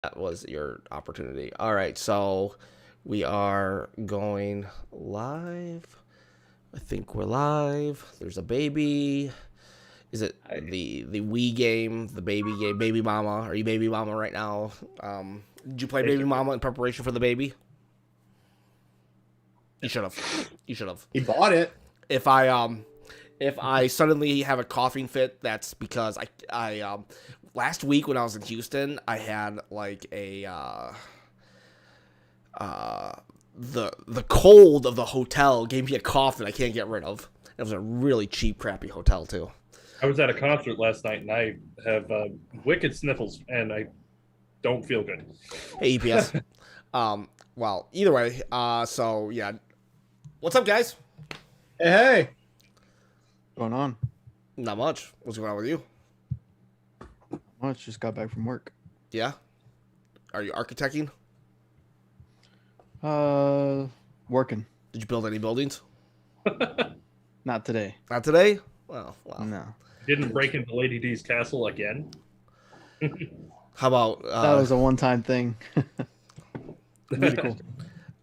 That was your opportunity. All right, so we are going live. I think we're live. There's a baby. Is it the Wii game, the baby game, Baby Mama? Are you Baby Mama right now? Did you play Baby Mama in preparation for the baby? You should have. You should have. He bought it. If I suddenly have a coughing fit, that's because I last week when I was in Houston, I had like a the cold of the hotel gave me a cough that I can't get rid of. It was a really cheap, crappy hotel too. I was at a concert last night and I have wicked sniffles and I don't feel good. Hey EPS. Well, either way, so yeah. What's up, guys? Hey. Going on? Not much. What's going on with you? Much. Just got back from work. Yeah. Are you architecting? Working. Did you build any buildings? Not today. Not today. Well. No. Didn't break into Lady D's castle again. How about That was a one-time thing. Pretty cool.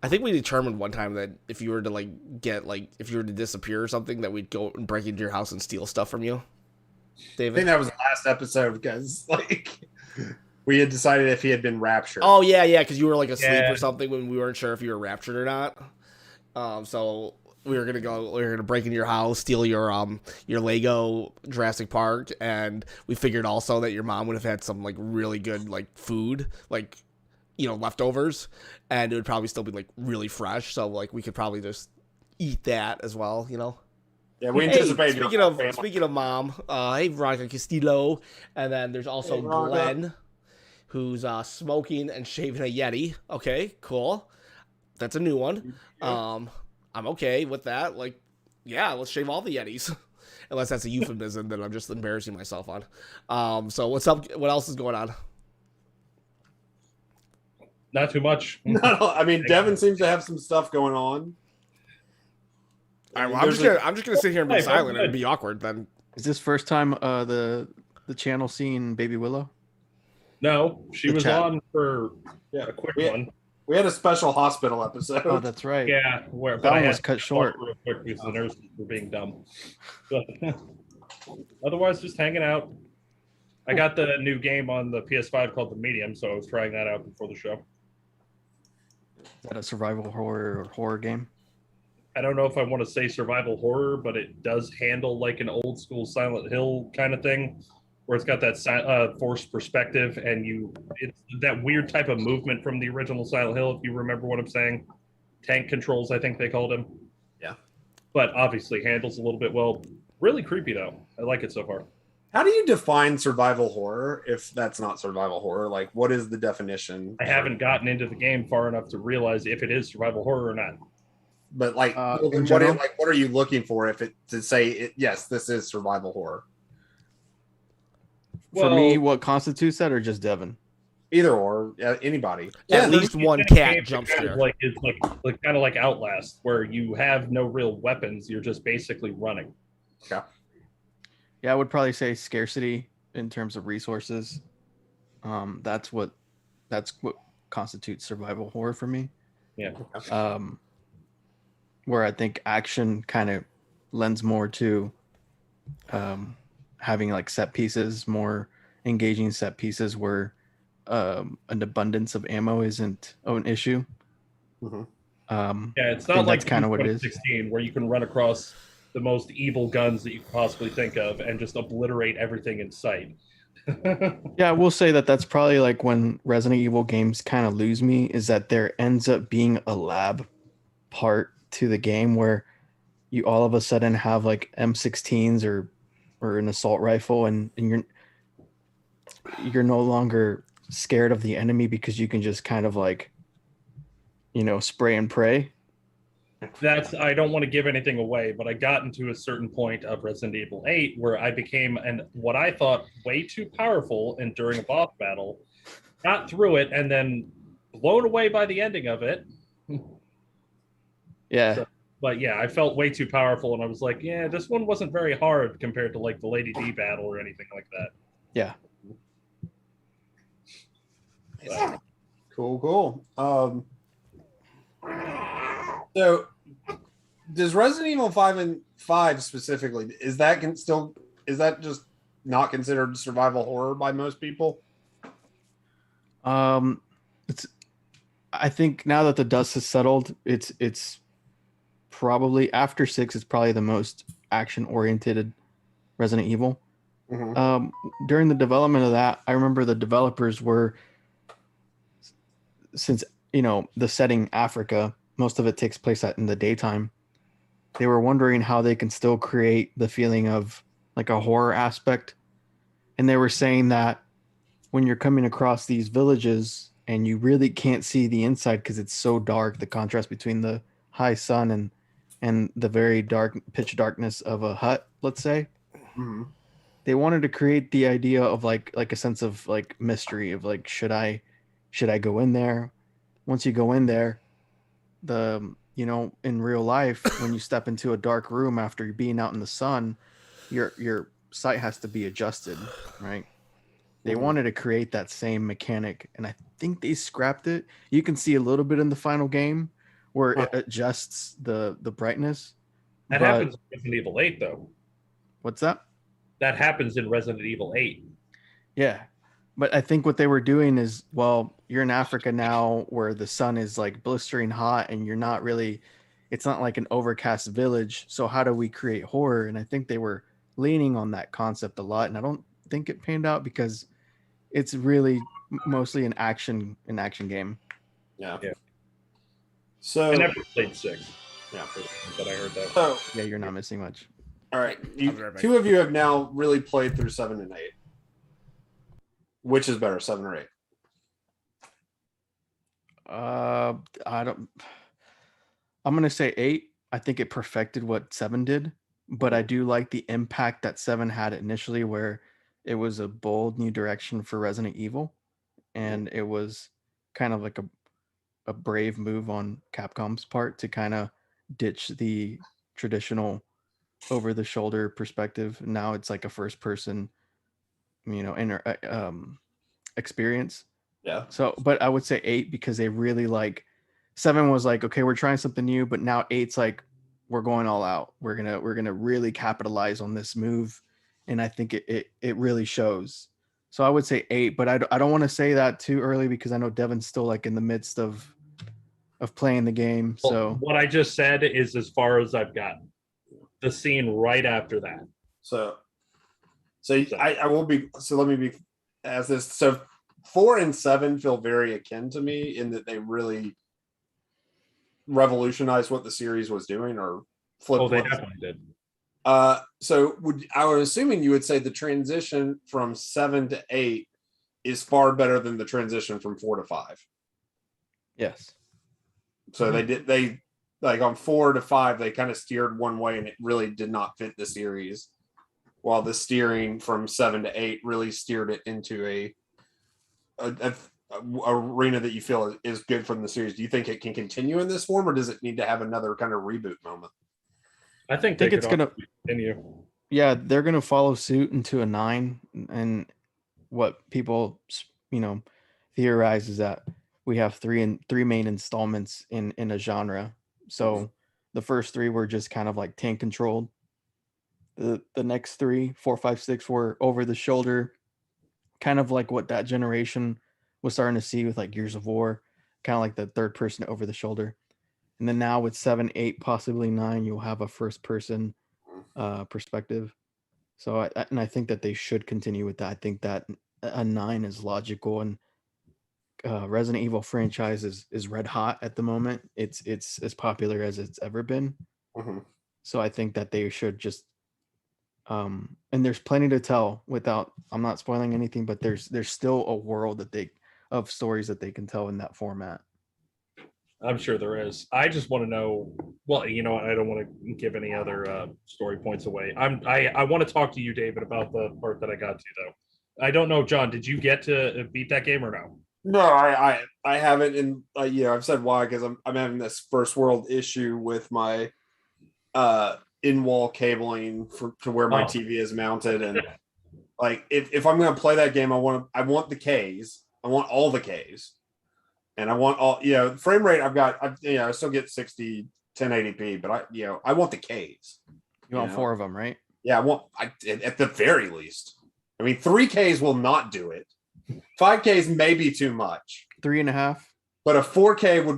I think we determined one time that if you were to if you were to disappear or something, that we'd go and break into your house and steal stuff from you. I David? think that was the last episode because we had decided if he had been raptured. Oh yeah, because you were like asleep Yeah. or something when we weren't sure if you were raptured or not. So we were gonna break into your house, steal your Lego Jurassic Park, and we figured also that your mom would have had some like really good like food, like leftovers, and it would probably still be like really fresh. So like we could probably just eat that as well. Yeah, we Hey, anticipated. speaking of mom, hey Veronica Castillo, and then there's also Hey, Veronica. Glenn, who's smoking and shaving a Yeti. Okay, cool. That's a new one. I'm okay with that. Like, yeah, let's shave all the Yetis. Unless that's a euphemism that I'm just embarrassing myself on. So what's up? What else is going on? Not too much. No, I mean Devin seems to have some stuff going on. All right, well, I'm just gonna sit here and be Hey, silent good. and be awkward then. Is this first time the channel seeing Baby Willow? No, she The was chat. on for Yeah, a quick we, one. we had a special hospital episode. Oh, that's right. Yeah, where That I one had was cut to short. real quick because the nurses were being dumb. But otherwise, just hanging out. I got the new game on the PS5 called The Medium, so I was trying that out before the show. Is that a survival horror game? I don't know if I want to say survival horror, but it does handle like an old school Silent Hill kind of thing, where it's got that forced perspective, and it's that weird type of movement from the original Silent Hill. If you remember what I'm saying, tank controls, I think they called him. Yeah. But obviously handles a little bit well. Really creepy though. I like it so far. How do you define survival horror if that's not survival horror? Like, what is the definition? I haven't gotten into the game far enough to realize if it is survival horror or not. But like, in general? what are you looking for if it to say it, yes, this is survival horror? For me, what constitutes that, or just Devin? Either or, anybody. At least one cat jump kind scare. of like is like kind of like Outlast, where you have no real weapons. You're just basically running. Yeah, I would probably say scarcity in terms of resources. That's what constitutes survival horror for me. Yeah. Where I think action kind of lends more to having like set pieces, more engaging set pieces where an abundance of ammo isn't an issue. Mhm. Yeah, it's I not think like that's kind of what it is. 2016 where you can run across the most evil guns that you could possibly think of and just obliterate everything in sight. Yeah, I will say that that's probably like when Resident Evil games kind of lose me, is that there ends up being a lab part to the game where you all of a sudden have like M16s or an assault rifle, and you're no longer scared of the enemy because you can just kind of like spray and pray. I don't want to give anything away, but I got into a certain point of Resident Evil 8 where I became what I thought way too powerful, and during a boss battle, got through it and then blown away by the ending of it. Yeah. So, but yeah, I felt way too powerful, and I was like, yeah, this one wasn't very hard compared to like the Lady D battle or anything like that. Yeah. Cool. So does Resident Evil 5 and 5 specifically, is that just not considered survival horror by most people? It's. I think now that the dust has settled, it's probably after 6. It's probably the most action oriented Resident Evil. Mhm. During the development of that, I remember the developers were, since the setting Africa, most of it takes place in the daytime. They were wondering how they can still create the feeling of like a horror aspect, and they were saying that when you're coming across these villages and you really can't see the inside because it's so dark, the contrast between the high sun and the very dark pitch darkness of a hut, let's say, Mhm. they wanted to create the idea of like a sense of like mystery of like should I go in there? Once you go in there, in real life, when you step into a dark room after being out in the sun, your sight has to be adjusted, right? They Mhm. wanted to create that same mechanic, and I think they scrapped it. You can see a little bit in the final game where it adjusts the brightness. That But happens in Resident Evil 8, though. what's that? That happens in Resident Evil 8. Yeah. But I think what they were doing is, well, you're in Africa now where the sun is like blistering hot and you're not really, it's not like an overcast village. So how do we create horror? And I think they were leaning on that concept a lot. And I don't think it panned out because it's really mostly an action game. Yeah. Yeah. So I never played 6, yeah. but I heard that. So Yeah, you're not missing much. all right, I'll be right back. two of you have now really played through 7 and 8. Which is better, 7 or 8? I don't. I'm gonna say 8. I think it perfected what 7 did, but I do like the impact that 7 had initially, where it was a bold new direction for Resident Evil, and it was kind of like a brave move on Capcom's part to kind of ditch the traditional over the shoulder perspective. Now it's like a first person, experience. Yeah. So, but I would say 8 because they really like 7 was like, okay, we're trying something new, but now 8's like we're going all out. We're gonna really capitalize on this move, and I think it really shows. So I would say 8, but I don't want to say that too early because I know Devin's still like in the midst of playing the game. Well, So what I just said is as far as I've gotten. The scene right after that. So I will be. So let me be as this. So 4 and 7 feel very akin to me in that they really revolutionized what the series was doing, or flipped. Oh, they definitely did. So I was assuming you would say the transition from 7 to 8 is far better than the transition from 4 to 5. yes, So they like on 4 to 5 they kind of steered one way and it really did not fit the series, while the steering from 7 to 8 really steered it into a arena that you feel is good from the series. Do you think it can continue in this form, or does it need to have another kind of reboot moment? I think it's gonna continue. yeah, they're gonna follow suit into a 9, and what people theorize is that we have three main installments in a genre. So the first 3 were just kind of like tank controlled. The next 3, 4, 5, 6 were over the shoulder, kind of like what that generation was starting to see with like Gears of War, kind of like the third person over the shoulder. And then now with 7, 8, possibly 9, you'll have a first person perspective. So I think that they should continue with that. I think that a 9 is logical, and Resident Evil franchise is red hot at the moment. It's as popular as it's ever been. Mm-hmm. So I think that they should just and there's plenty to tell without, I'm not spoiling anything, but there's still a world of stories that they can tell in that format. I'm sure there is. I just want to know. Well, I don't want to give any other story points away. I want to talk to you, David, about the part that I got to though. I don't know, John. Did you get to beat that game or no? No, I haven't, and I've said why, because I'm having this first world issue with my in-wall cabling to where my TV is mounted, and like if I'm going to play that game, I want the Ks. I want all the Ks, and I want all frame rate. I still get 60 1080p, but I want the Ks. You want 4 of them, right? Yeah, at the very least. I mean, 3Ks will not do it. 5Ks may be too much. 3.5. But a 4K would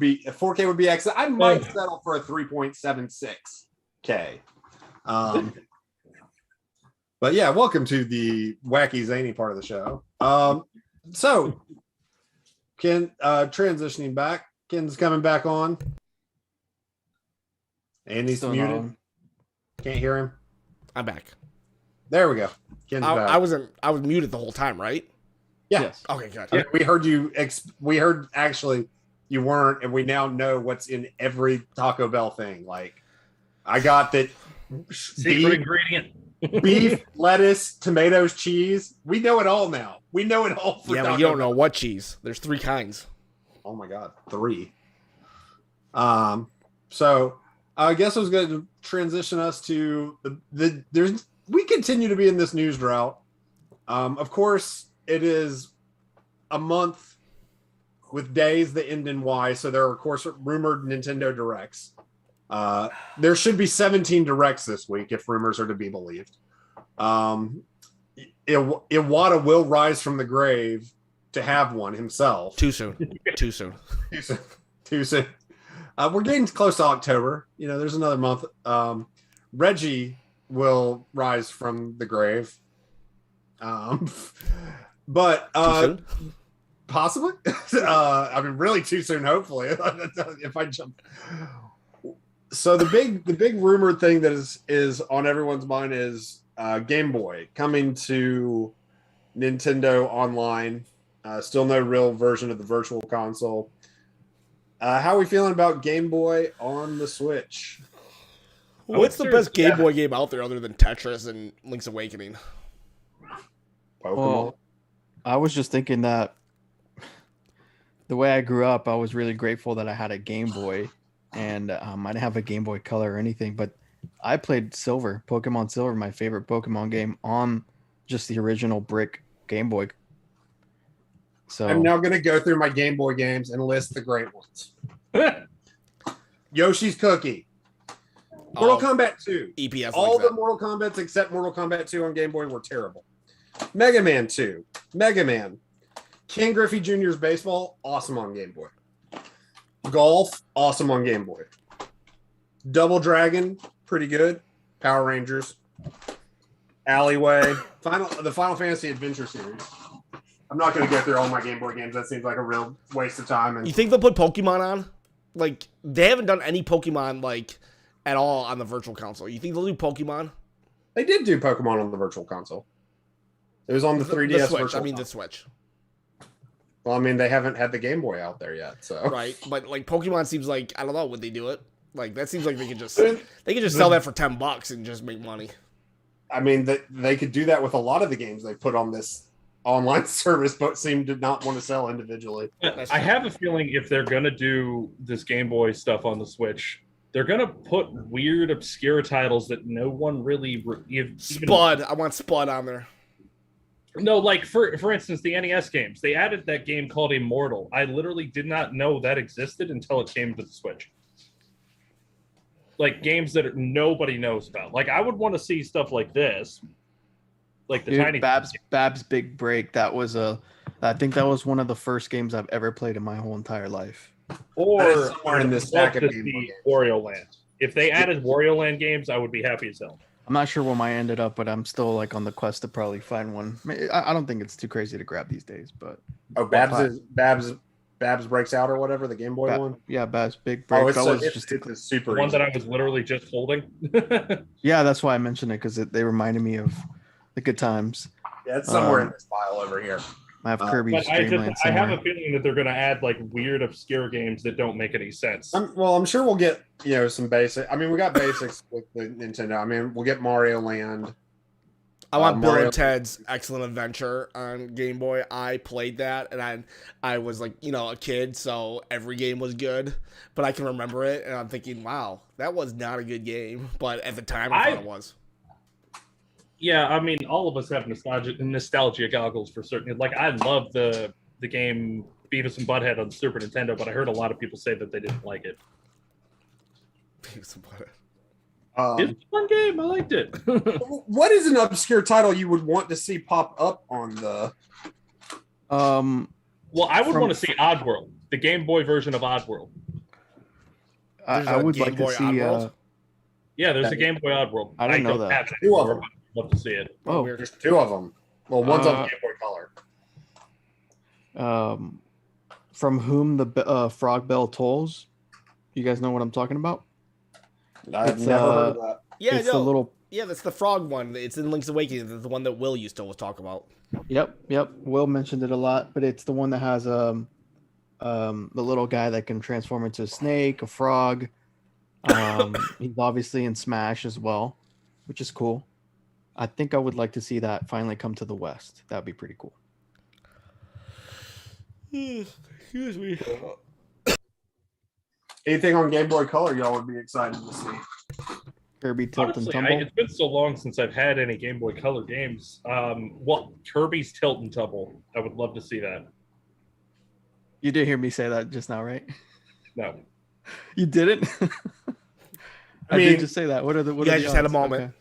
be excellent. I might settle for a 3.76K. But yeah, welcome to the wacky zany part of the show. So Ken, transitioning back. Ken's coming back on. Andy's Still muted. on. Can't hear him. I'm back. There we go. Ken's back. I was muted the whole time, right? Yeah. Yes. Okay, good. Yeah, we heard you. We heard actually you weren't, and we now know what's in every Taco Bell thing. Like, I got that Secret ingredient. beef, lettuce, tomatoes, cheese. We know it all now. We know it all. For Yeah, Taco but you don't Bell. know what cheese. There's 3 kinds. Oh my God, 3. So I guess I was going to transition us to we continue to be in this news drought. Of course, it is a month with days that end in Y. So there are, of course, rumored Nintendo Directs. There should be 17 Directs this week, if rumors are to be believed. Iwata will rise from the grave to have one himself. Too soon. Too soon. Too soon. We're getting close to October. There's another month. Reggie will rise from the grave. But Too soon? possibly. I mean, really too soon. Hopefully, if I jump. So the big rumored thing that is on everyone's mind is Game Boy coming to Nintendo Online. Still no real version of the Virtual Console. How are we feeling about Game Boy on the Switch? What's the best Game Boy game out there other than Tetris and Link's Awakening? Pokemon. Well, I was just thinking that the way I grew up, I was really grateful that I had a Game Boy, and I didn't have a Game Boy Color or anything, but I played Pokemon Silver, my favorite Pokemon game, on just the original brick Game Boy. So I'm now going to go through my Game Boy games and list the great ones. Yoshi's Cookie. Mortal Kombat 2. EPS. All like the that. Mortal Kombats except Mortal Kombat 2 on Game Boy were terrible. Mega Man 2. Mega Man. Ken Griffey Jr.'s Baseball, awesome on Game Boy. Golf, awesome on Game Boy. Double Dragon, pretty good. Power Rangers. Alleyway. The Final Fantasy Adventure Series. I'm not going to go through all my Game Boy games. That seems like a real waste of time. And You think they'll put Pokemon on? Like, they haven't done any Pokemon, like, at all on the Virtual Console. You think they'll do Pokemon? they did do Pokemon on the Virtual Console. It was on the 3DS the Switch. Virtual I mean, the Console. Switch. Well, I mean, they haven't had the Game Boy out there yet, so Right. But, like, Pokemon seems like, I don't know, would they do it? Like, that seems like they could just sell that for $10 and just make money. I mean, they could do that with a lot of the games they put on this online service, but seem to not want to sell individually. That's I true. have a feeling if they're gonna do this Game Boy stuff on the Switch, they're gonna put weird, obscure titles that no one really Spud. I want Spud on there. No, like for instance, the NES games. They added that game called Immortal. I literally did not know that existed until it came to the Switch. Like games that nobody knows about. Like I would want to see stuff like this, like the Dude, tiny Bab's Big Break. I think that was one of the first games I've ever played in my whole entire life. or That is somewhere in this stack of love to Game Boy see games. Wario Land. If they added Wario Land games, I would be happy as hell. I'm not sure where mine ended up, but I'm still like on the quest to probably find one. I don't think it's too crazy to grab these days, but Oh, Babs breaks out or whatever, the Game Boy one. yeah, Bab's Big Break. Oh, it's that a, was it's, just it's a super The one easy. that I was literally just holding. yeah, that's why I mentioned it because they reminded me of the good times. Yeah, it's somewhere in this file over here. I have Kirby's But Dreamland I have somewhere. a feeling that they're going to add like weird, obscure games that don't make any sense. I'm sure we'll get some basic. I mean, we got basics with the Nintendo. I mean, we'll get Mario Land. I want Bill Mario- and Ted's Excellent Adventure on Game Boy. I played that, and I was like, a kid, so every game was good. But I can remember it, and I'm thinking, wow, that was not a good game. But at the time, I thought it was. Yeah, I mean, all of us have nostalgia goggles for certain. Like, I love the the game Beavis and Butthead on Super Nintendo, but I heard a lot of people say that they didn't like it. Beavis and Butthead. It's a fun game. I liked it. What is an obscure title you would want to see pop up on the? Well, I would From- want to see Oddworld, the Game Boy version of Oddworld. There's I a would Game like to Boy see. Oddworld? Yeah, there's Yeah. a Game Boy Oddworld. I didn't know don't that. have it Two of anymore, them. but I'd love to see it. Oh, Weird. There's two of them. Well, one's on Uh, Game Boy Color. From whom the frog bell tolls. You guys know what I'm talking about? I've it's, never heard of that. Yeah, it's no. the little. Yeah, that's the frog one. It's in Link's Awakening. It's the one that Will used to always talk about. Yep. Will mentioned it a lot, but it's the one that has the little guy that can transform into a snake, a frog. He's obviously in Smash as well, which is cool. I think I would like to see that finally come to the West. That'd be pretty cool. Excuse me. Anything on Game Boy Color y'all would be excited to see? Kirby Tilt Honestly, and Tumble. it's been so long since I've had any Game Boy Color games. Well, Kirby's Tilt and Tumble. I would love to see that. You did hear me say that just now, right? No. You didn't. I mean, did just say that. What are the? What you are guys the just had a odds? moment.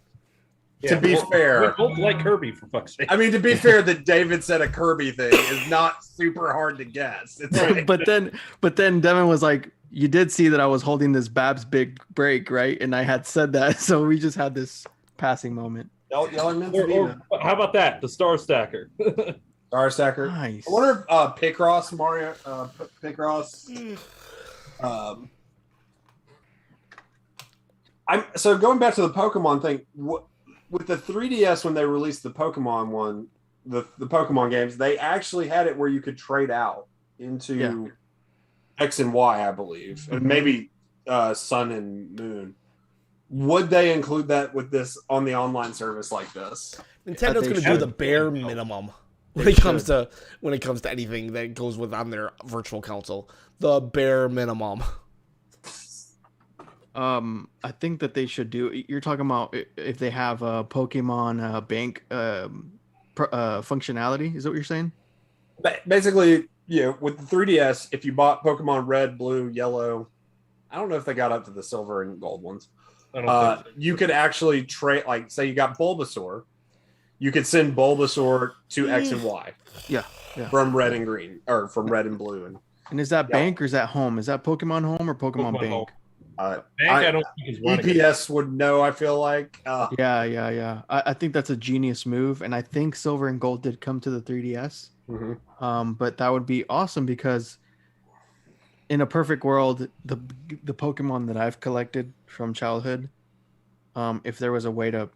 Okay. To be fair- we both like Kirby, for fuck's sake. I mean, to be fair, that David said a Kirby thing is not super hard to guess. It's like, but then Devin was like, "You did see that I was holding this Babs Big Break, right?" And I had said that, so we just had this passing moment. y'all are meant to be Or how about that? The Star Stacker. Star Stacker. Nice. I wonder if Picross, Mario, Picross. So going back to the Pokemon thing, with the 3DS when they released the Pokemon one, the Pokemon games, they actually had it where you could trade out into X and Y, I believe, and maybe Sun and Moon. Would they include that with this on the online service like this? Nintendo's they going to do should. the bare minimum when They it comes to anything that goes with on their virtual console. The bare minimum. I think that they should do. You're talking about if they have a Pokemon bank functionality. Is that what you're saying? Basically, with the 3DS, if you bought Pokemon Red, Blue, Yellow, I don't know if they got up to the Silver and Gold ones. I don't think so. You could actually trade, like, say you got Bulbasaur, you could send Bulbasaur to X and Y. Yeah. From Red and Green, or from Red and Blue, And is that Yeah. bank or is that home? Is that Pokemon Home or Pokemon Pokemon Bank? Home. and Bank, I don't think is running it. EPS would know. I feel like. Yeah. I think that's a genius move, and I think Silver and Gold did come to the 3DS. Mhm. But that would be awesome because in a perfect world, the Pokemon that I've collected from childhood, if there was a way to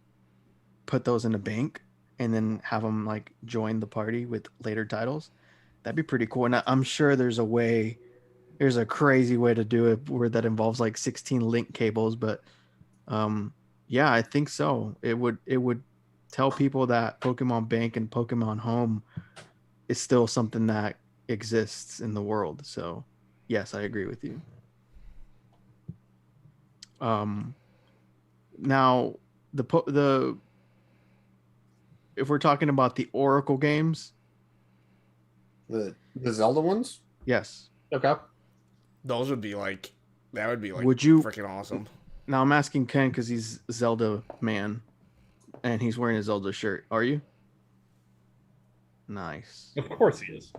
put those in a bank and then have them like join the party with later titles, that'd be pretty cool. And I'm sure there's a crazy way to do it where that involves like 16 link cables, but yeah, I think so. It would tell people that Pokemon Bank and Pokemon Home is still something that exists in the world. So yes, I agree with you. Now the if we're talking about the Oracle games, The Zelda ones. yes. Okay. Those would be like, that would be like, Would you- freaking awesome. Now I'm asking Ken because he's Zelda man, and he's wearing a Zelda shirt. Are you? Nice. Of course he is.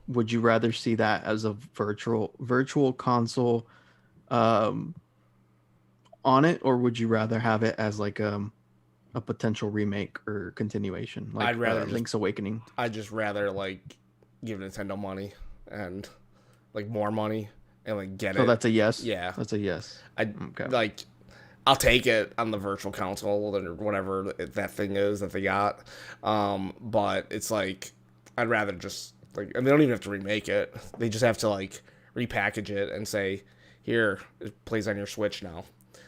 Would you rather see that as a virtual console on it, or would you rather have it as like a potential remake or continuation, like I'd rather just- Link's Awakening? I'd just rather like give Nintendo money and like more money and like get So it. that's a yes. Yeah. That's a yes. I Okay. like I'll take it on the virtual console or whatever that thing is that they got. But it's like I'd rather just like, and they don't even have to remake it. They just have to like repackage it and say, here, it plays on your Switch now.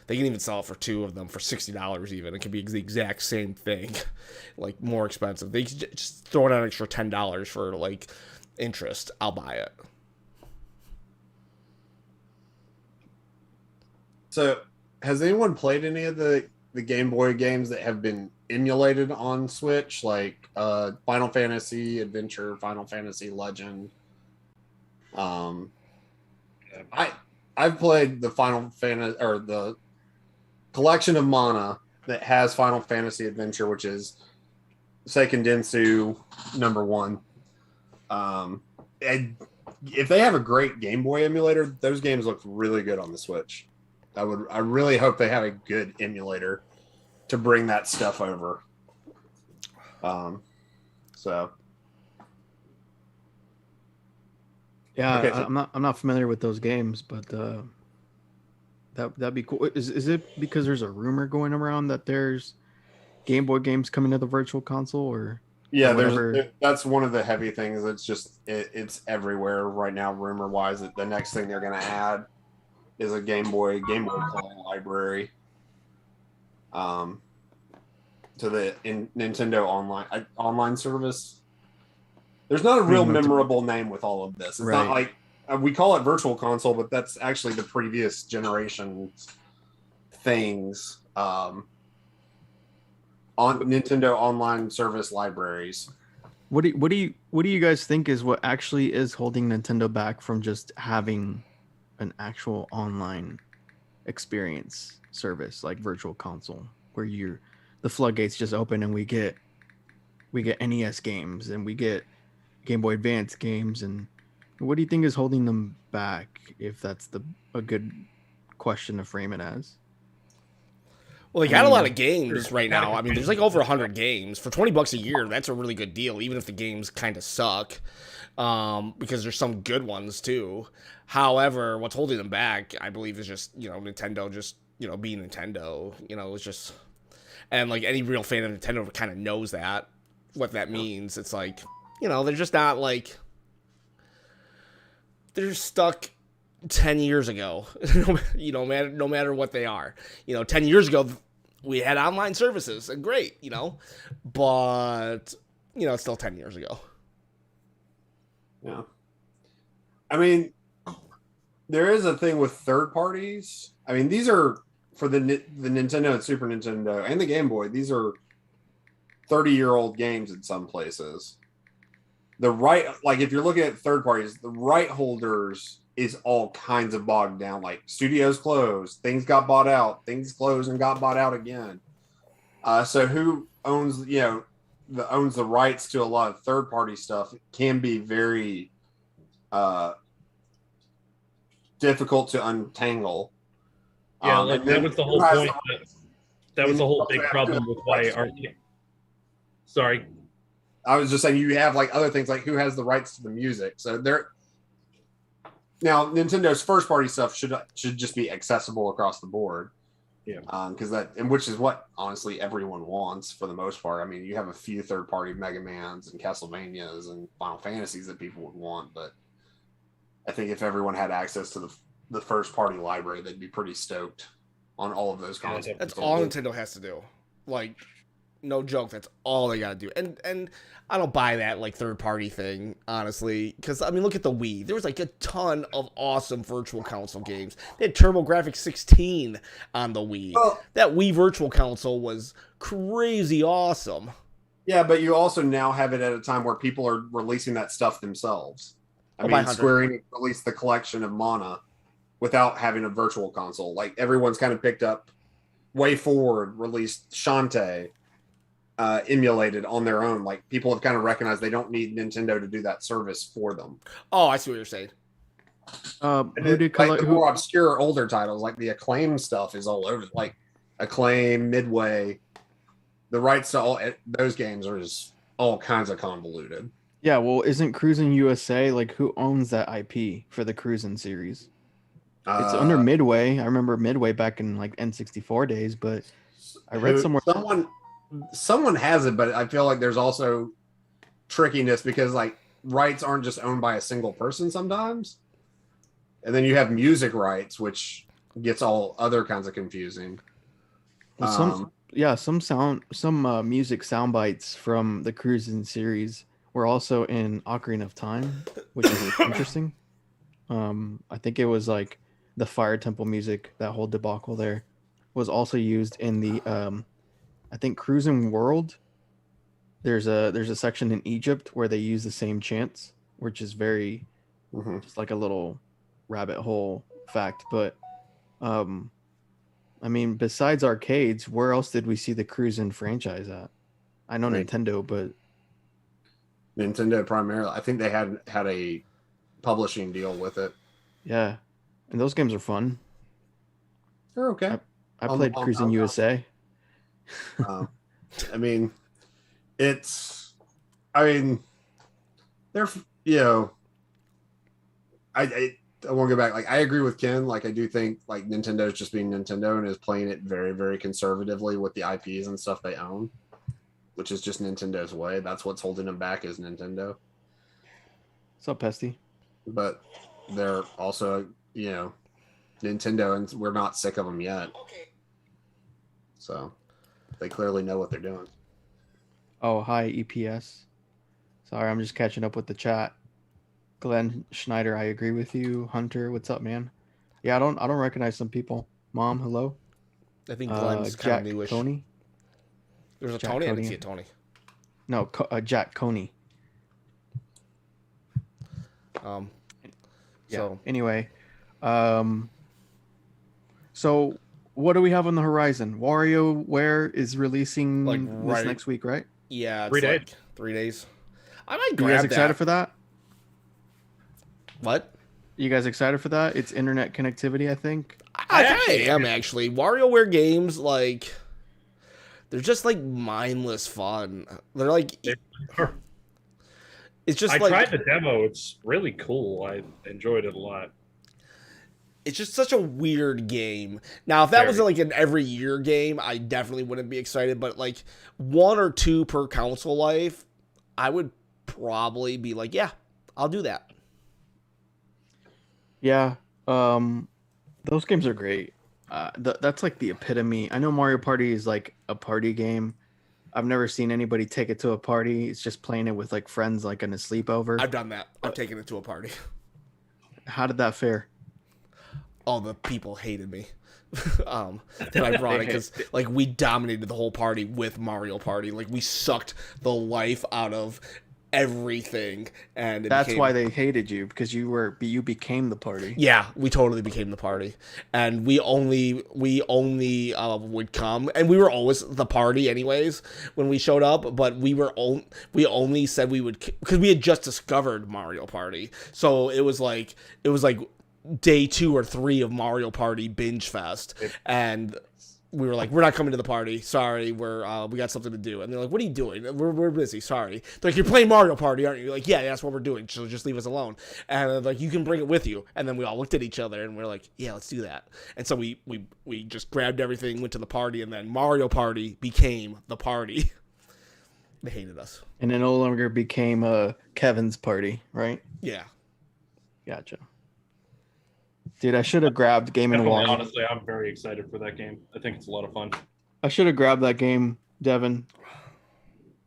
They can even sell it for two of them for $60 even. It can be the exact same thing, like more expensive. They just throw it an extra $10 for like interest. I'll buy it. So, has anyone played any of the the Game Boy games that have been emulated on Switch, like Final Fantasy Adventure, Final Fantasy Legend. I've played the Final Fantasy or the collection of Mana that has Final Fantasy Adventure, which is Seiken Densu #1. And if they have a great Game Boy emulator, those games look really good on the Switch. I really hope they have a good emulator to bring that stuff over. So Yeah, Okay, so- I'm not familiar with those games, but that'd be cool. Is it because there's a rumor going around that there's Game Boy games coming to the Virtual Console, or yeah, whatever? that's one of the heavy things. It's just it's everywhere right now, rumor wise. That the next thing they're going to add is a Game Boy client library. To the Nintendo online service. There's not a real memorable name with all of this. It's not like we call it Virtual Console, but that's actually the previous generation things on Nintendo online service libraries. What do you guys think is what actually is holding Nintendo back from just having an actual online experience service like Virtual Console, where the floodgates just open and we get NES games and we get Game Boy Advance games? And what do you think is holding them back, if that's a good question to frame it as? Well, they got a lot of games right now. I mean, there's like over 100 games for $20 a year. That's a really good deal, even if the games kind of suck, because there's some good ones too. However, what's holding them back, I believe, is just Nintendo just being Nintendo. It's just, and like any real fan of Nintendo kind of knows what that means. It's like they're just not like they're stuck 10 years ago. No matter what they are. 10 years ago we had online services and great, but it's still 10 years ago. Yeah. I mean, there is a thing with third parties. I mean, these are for the Nintendo and Super Nintendo and the Game Boy. These are 30-year-old games in some places. If you're looking at third parties, the right holders is all kinds of bogged down. Like studios closed, things got bought out, things closed and got bought out again. So who owns owns the rights to a lot of third party stuff can be very difficult to untangle. Yeah, that was the whole point. That was the whole big problem with why Sorry. I was just saying you have like other things like who has the rights to the music. So now Nintendo's first party stuff should just be accessible across the board. Yeah. Which is what honestly everyone wants for the most part. I mean, you have a few third party Mega Mans and Castlevanias and Final Fantasies that people would want, but I think if everyone had access to the first party library, they'd be pretty stoked on all of those consoles. That's all Nintendo has to do. Like, no joke, that's all they gotta do. And I don't buy that like third party thing, honestly, because I mean, look at the Wii. There was like a ton of awesome Virtual Console games. They had TurboGrafx 16 on the Wii. Well, that Wii Virtual Console was crazy awesome. Yeah, but you also now have it at a time where people are releasing that stuff themselves. I mean, Square Enix released the collection of Mana without having a Virtual Console. Like everyone's kind of picked up. Way Forward released Shantae. Emulated on their own. Like people have kind of recognized they don't need Nintendo to do that service for them. Oh, I see what you're saying. The more obscure older titles, like the Acclaim stuff, is all over. Like Acclaim, Midway, the rights to all those games are just all kinds of convoluted. Yeah, well, isn't Cruisin' USA like who owns that IP for the Cruisin' series? It's under Midway. I remember Midway back in like N64 days, but I read somewhere someone has it, but I feel like there's also trickiness because like rights aren't just owned by a single person sometimes. And then you have music rights, which gets all other kinds of confusing. Some music sound bites from the Cruisin' series were also in Ocarina of Time, which is interesting. I think it was like the Fire Temple music, that whole debacle there. was also used in the I think Cruising World. There's a section in Egypt where they use the same chants, which is very Mhm. just like a little rabbit hole fact. But I mean, besides arcades, where else did we see the Cruising franchise at? I know Right. Nintendo, but Nintendo primarily. I think they had a publishing deal with it. yeah, and those games are fun. They're okay. I played Cruising USA. Um, I mean, it's. I mean, they're I won't go back. Like I agree with Ken. Like I do think like Nintendo's just being Nintendo and is playing it very very conservatively with the IPs and stuff they own, which is just Nintendo's way. That's what's holding them back is Nintendo. What's up, Pesty? But they're also Nintendo, and we're not sick of them yet. So they clearly know what they're doing. Oh, hi, EPS. Sorry, I'm just catching up with the chat. Glenn Schneider, I agree with you. Hunter, what's up, man? Yeah, I don't recognize some people. Mom, hello. I think Glenn's kind Jack of newish. Coney. There's a Jack Tony. I didn't Coney. see a Tony. No, Jack Coney. Yeah. So anyway, so what do we have on the horizon? WarioWare is releasing Like, this right- next week, right? Yeah, it's 3 days. like 3 days. I might You grab guys excited that. for that? What? You guys excited for that? It's internet connectivity, I think. I kind of am actually. WarioWare games, like, they're just like mindless fun. They're like, it's just I like tried the demo. It's really cool. I enjoyed it a lot. it's just such a weird game. Now, if that was Very. like an every year game, I definitely wouldn't be excited. But like 1 or 2 per console life, I would probably be like, yeah, I'll do that. Yeah, those games are great. That's like the epitome. I know Mario Party is like a party game. I've never seen anybody take it to a party. It's just playing it with like friends, like in a sleepover. I've done that. I've taken it to a party. How did that fare? All the people hated me. That I brought it because like we dominated the whole party with Mario Party. Like we sucked the life out of everything, and That's why they hated you, because you became the party. Yeah, we totally became the party, and we only would come, and we were always the party anyways when we showed up. But we only said we would because we had just discovered Mario Party, so it was like day 2 or 3 of Mario Party binge fest, and we were like, we're not coming to the party. Sorry, we got something to do. And they're like, what are you doing? We're busy. Sorry. They're like, you're playing Mario Party, aren't you? Like, yeah, that's what we're doing. So just leave us alone. And they're like, you can bring it with you. And then we all looked at each other and we're like, yeah, let's do that. And so we just grabbed everything, went to the party, and then Mario Party became the party. They hated us. And it no longer became Kevin's party, right? Yeah. Gotcha. Dude, I should have grabbed Game & Definitely, Watch. honestly, I'm very excited for that game. I think it's a lot of fun. I should have grabbed that game, Devin.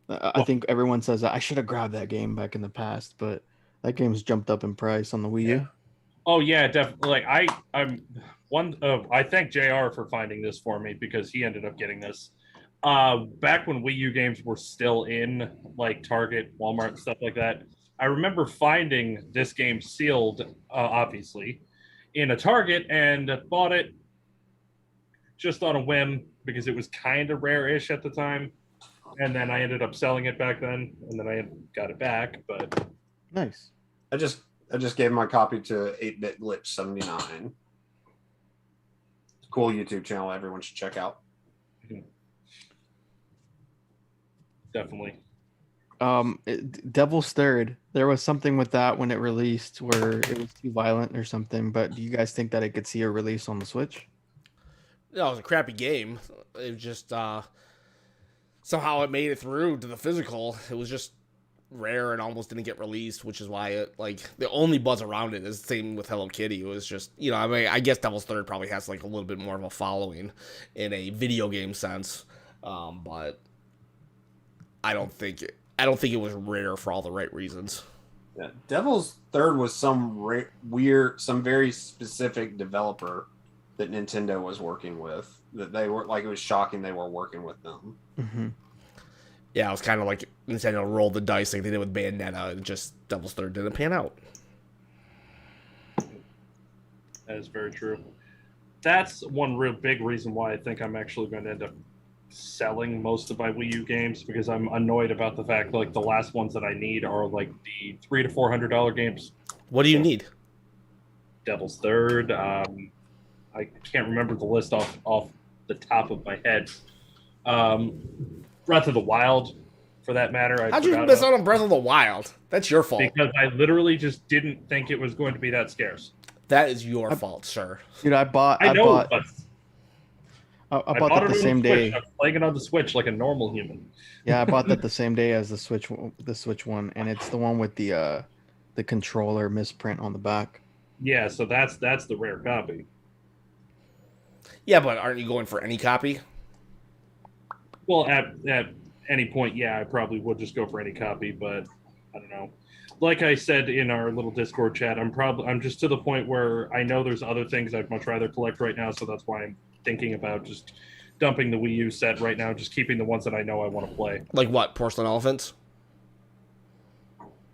I think everyone says that. I should have grabbed that game back in the past, but that game's jumped up in price on the Wii U. Oh yeah, definitely. Like I thank JR for finding this for me because he ended up getting this. Back when Wii U games were still in like Target, Walmart, stuff like that, I remember finding this game sealed, obviously, in a Target and bought it just on a whim because it was kind of rare-ish at the time. And then I ended up selling it back then, and then I got it back. But Nice. I just gave my copy to 8-Bit Glitch 79. Cool YouTube channel everyone should check out. definitely. Devil's Third. There was something with that when it released where it was too violent or something. But do you guys think that it could see a release on the Switch? No, it was a crappy game. It was just somehow it made it through to the physical. It was just rare and almost didn't get released, which is why it like the only buzz around it is the same with Hello Kitty. It was just I mean I guess Devil's Third probably has like a little bit more of a following in a video game sense, but I don't think it was rare for all the right reasons. Yeah, Devil's Third was some weird, some very specific developer that Nintendo was working with. That they were like, it was shocking they were working with them. Mm-hmm. Yeah, it was kind of like Nintendo rolled the dice like they did with Bayonetta, and just Devil's Third didn't pan out. That is very true. That's one real big reason why I think I'm actually going to end up selling most of my Wii U games, because I'm annoyed about the fact like the last ones that I need are like the $300 to $400 games. What do you need? Devil's Third. I can't remember the list off the top of my head. Breath of the Wild, for that matter. How'd you miss out on Breath of the Wild? That's your fault. Because I literally just didn't think it was going to be that scarce. That is your fault, sir. Dude, I bought I bought that it the same day. I'm playing it on the Switch like a normal human. Yeah, I bought that the same day as the Switch one, and it's the one with the controller misprint on the back. Yeah, so that's the rare copy. Yeah, but aren't you going for any copy? Well, at any point, yeah, I probably would just go for any copy, but I don't know. Like I said in our little Discord chat, I'm just to the point where I know there's other things I'd much rather collect right now, so that's why I'm thinking about just dumping the Wii U set right now, just keeping the ones that I know I want to play. Like what? Porcelain elephants?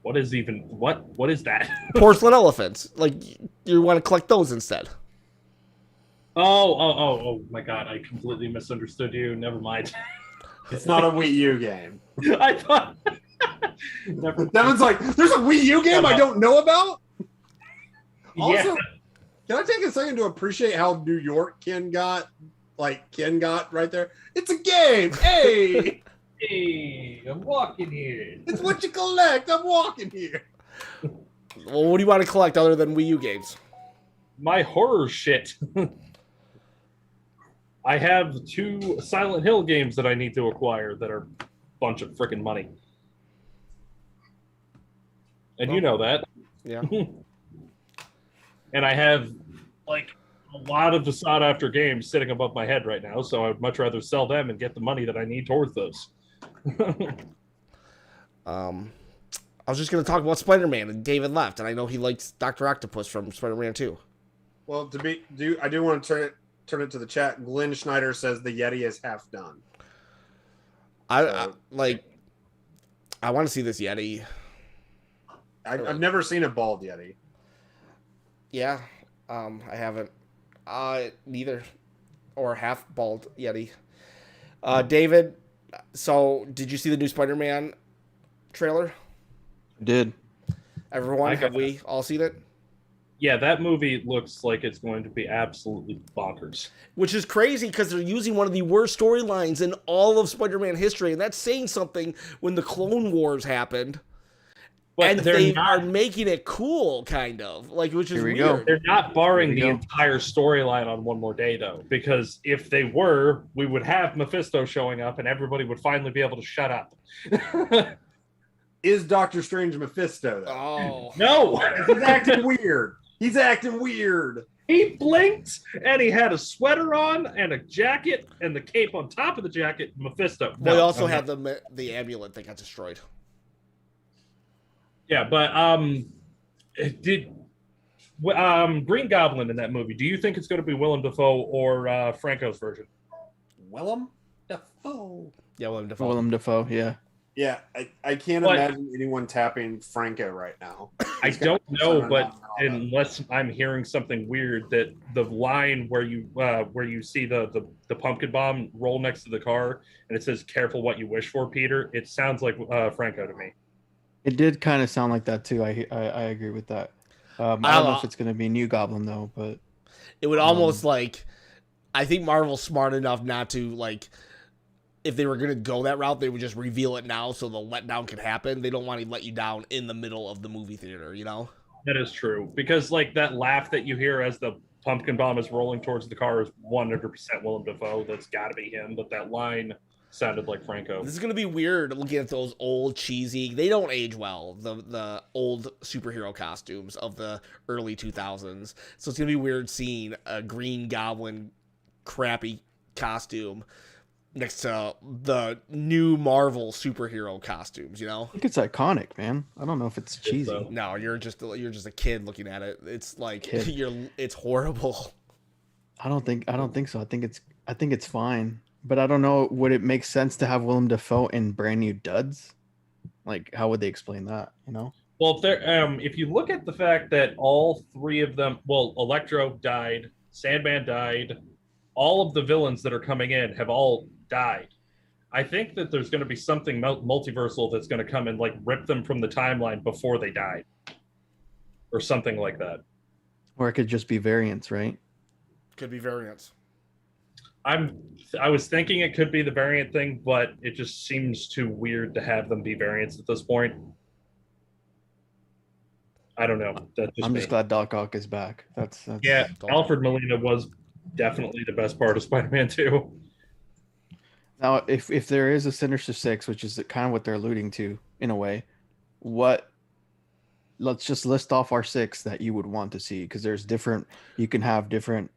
What is that? Porcelain elephants. Like you want to collect those instead. Oh my god, I completely misunderstood you. Never mind. It's not a Wii U game. I thought Devin's like, there's a Wii U game I don't know about? Also, Yeah. can I take a second to appreciate how New York Ken got right there? It's a game. Hey, Hey, I'm walking here. it's what you collect. I'm walking here. Well, what do you want to collect other than Wii U games? My horror shit. I have 2 Silent Hill games that I need to acquire that are a bunch of freaking money. And you know that. Yeah. And I have like a lot of the sought after games sitting above my head right now, so I'd much rather sell them and get the money that I need towards those. I was just going to talk about Spider-Man, and David left, and I know he likes Dr. Octopus from Spider-Man 2. Well, I do want to turn it to the chat. Glenn Schneider says the Yeti is half done. I want to see this Yeti. I've never seen a bald Yeti. Yeah, I haven't. Neither. Or half bald Yeti. David, so did you see the new Spider-Man trailer? Did. Everyone, have we all seen it? Yeah, that movie looks like it's going to be absolutely bonkers. Which is crazy because they're using one of the worst storylines in all of Spider-Man history, and that's saying something when the Clone Wars happened. But And they are making it cool, kind of. Like, which is Here we weird. go. They're not borrowing There the we go. entire storyline on One More Day, though, because if they were, we would have Mephisto showing up and everybody would finally be able to shut up. Is Doctor Strange Mephisto though? Oh. No! He's acting weird. He's acting weird. He blinked and he had a sweater on and a jacket and the cape on top of the jacket. Mephisto. Well, No, he also I'm had not. the amulet that got destroyed. Yeah, but Green Goblin in that movie, do you think it's going to be Willem Dafoe or Franco's version? Willem Dafoe. Yeah, Willem Dafoe. Willem Dafoe, yeah. Yeah, I can't But- imagine anyone tapping Franco right now. I He's got don't know, something but on that. unless I'm hearing something weird, that the line where you see the pumpkin bomb roll next to the car and it says "Careful what you wish for, Peter," it sounds like Franco to me. It did kind of sound like that too. I agree with that. I don't know if it's going to be New Goblin though, but It would almost like, I think Marvel's smart enough not to, like, if they were going to go that route, they would just reveal it now so the letdown can happen. They don't want to let you down in the middle of the movie theater, you know? That is true, because like that laugh that you hear as the pumpkin bomb is rolling towards the car is 100% Willem Dafoe. That's got to be him. But that line sounded like Franco. This is going to be weird looking at those old cheesy, they don't age well, the old superhero costumes of the early 2000s. So it's going to be weird seeing a Green Goblin crappy costume next to the new Marvel superhero costumes, you know? I think it's iconic, man. I don't know if it's cheesy. so. No, you're just a kid looking at it. It's like Kid. it's horrible. I don't think so. I think it's fine. But I don't know, would it make sense to have Willem Dafoe in Brand New Duds? Like, how would they explain that, you know? Well, if you look at the fact that all three of them, well, Electro died, Sandman died, all of the villains that are coming in have all died. I think that there's going to be something multiversal that's going to come and like rip them from the timeline before they died, or something like that. Or it could just be variants, right? Could be variants. I was thinking it could be the variant thing, but it just seems too weird to have them be variants at this point. I don't know. I'm just glad Doc Ock is back. That's yeah. Alfred Molina was definitely the best part of Spider-Man 2. Now, if there is a Sinister Six, which is kind of what they're alluding to in a way, let's just list off our six that you would want to see, because there's different. You can have different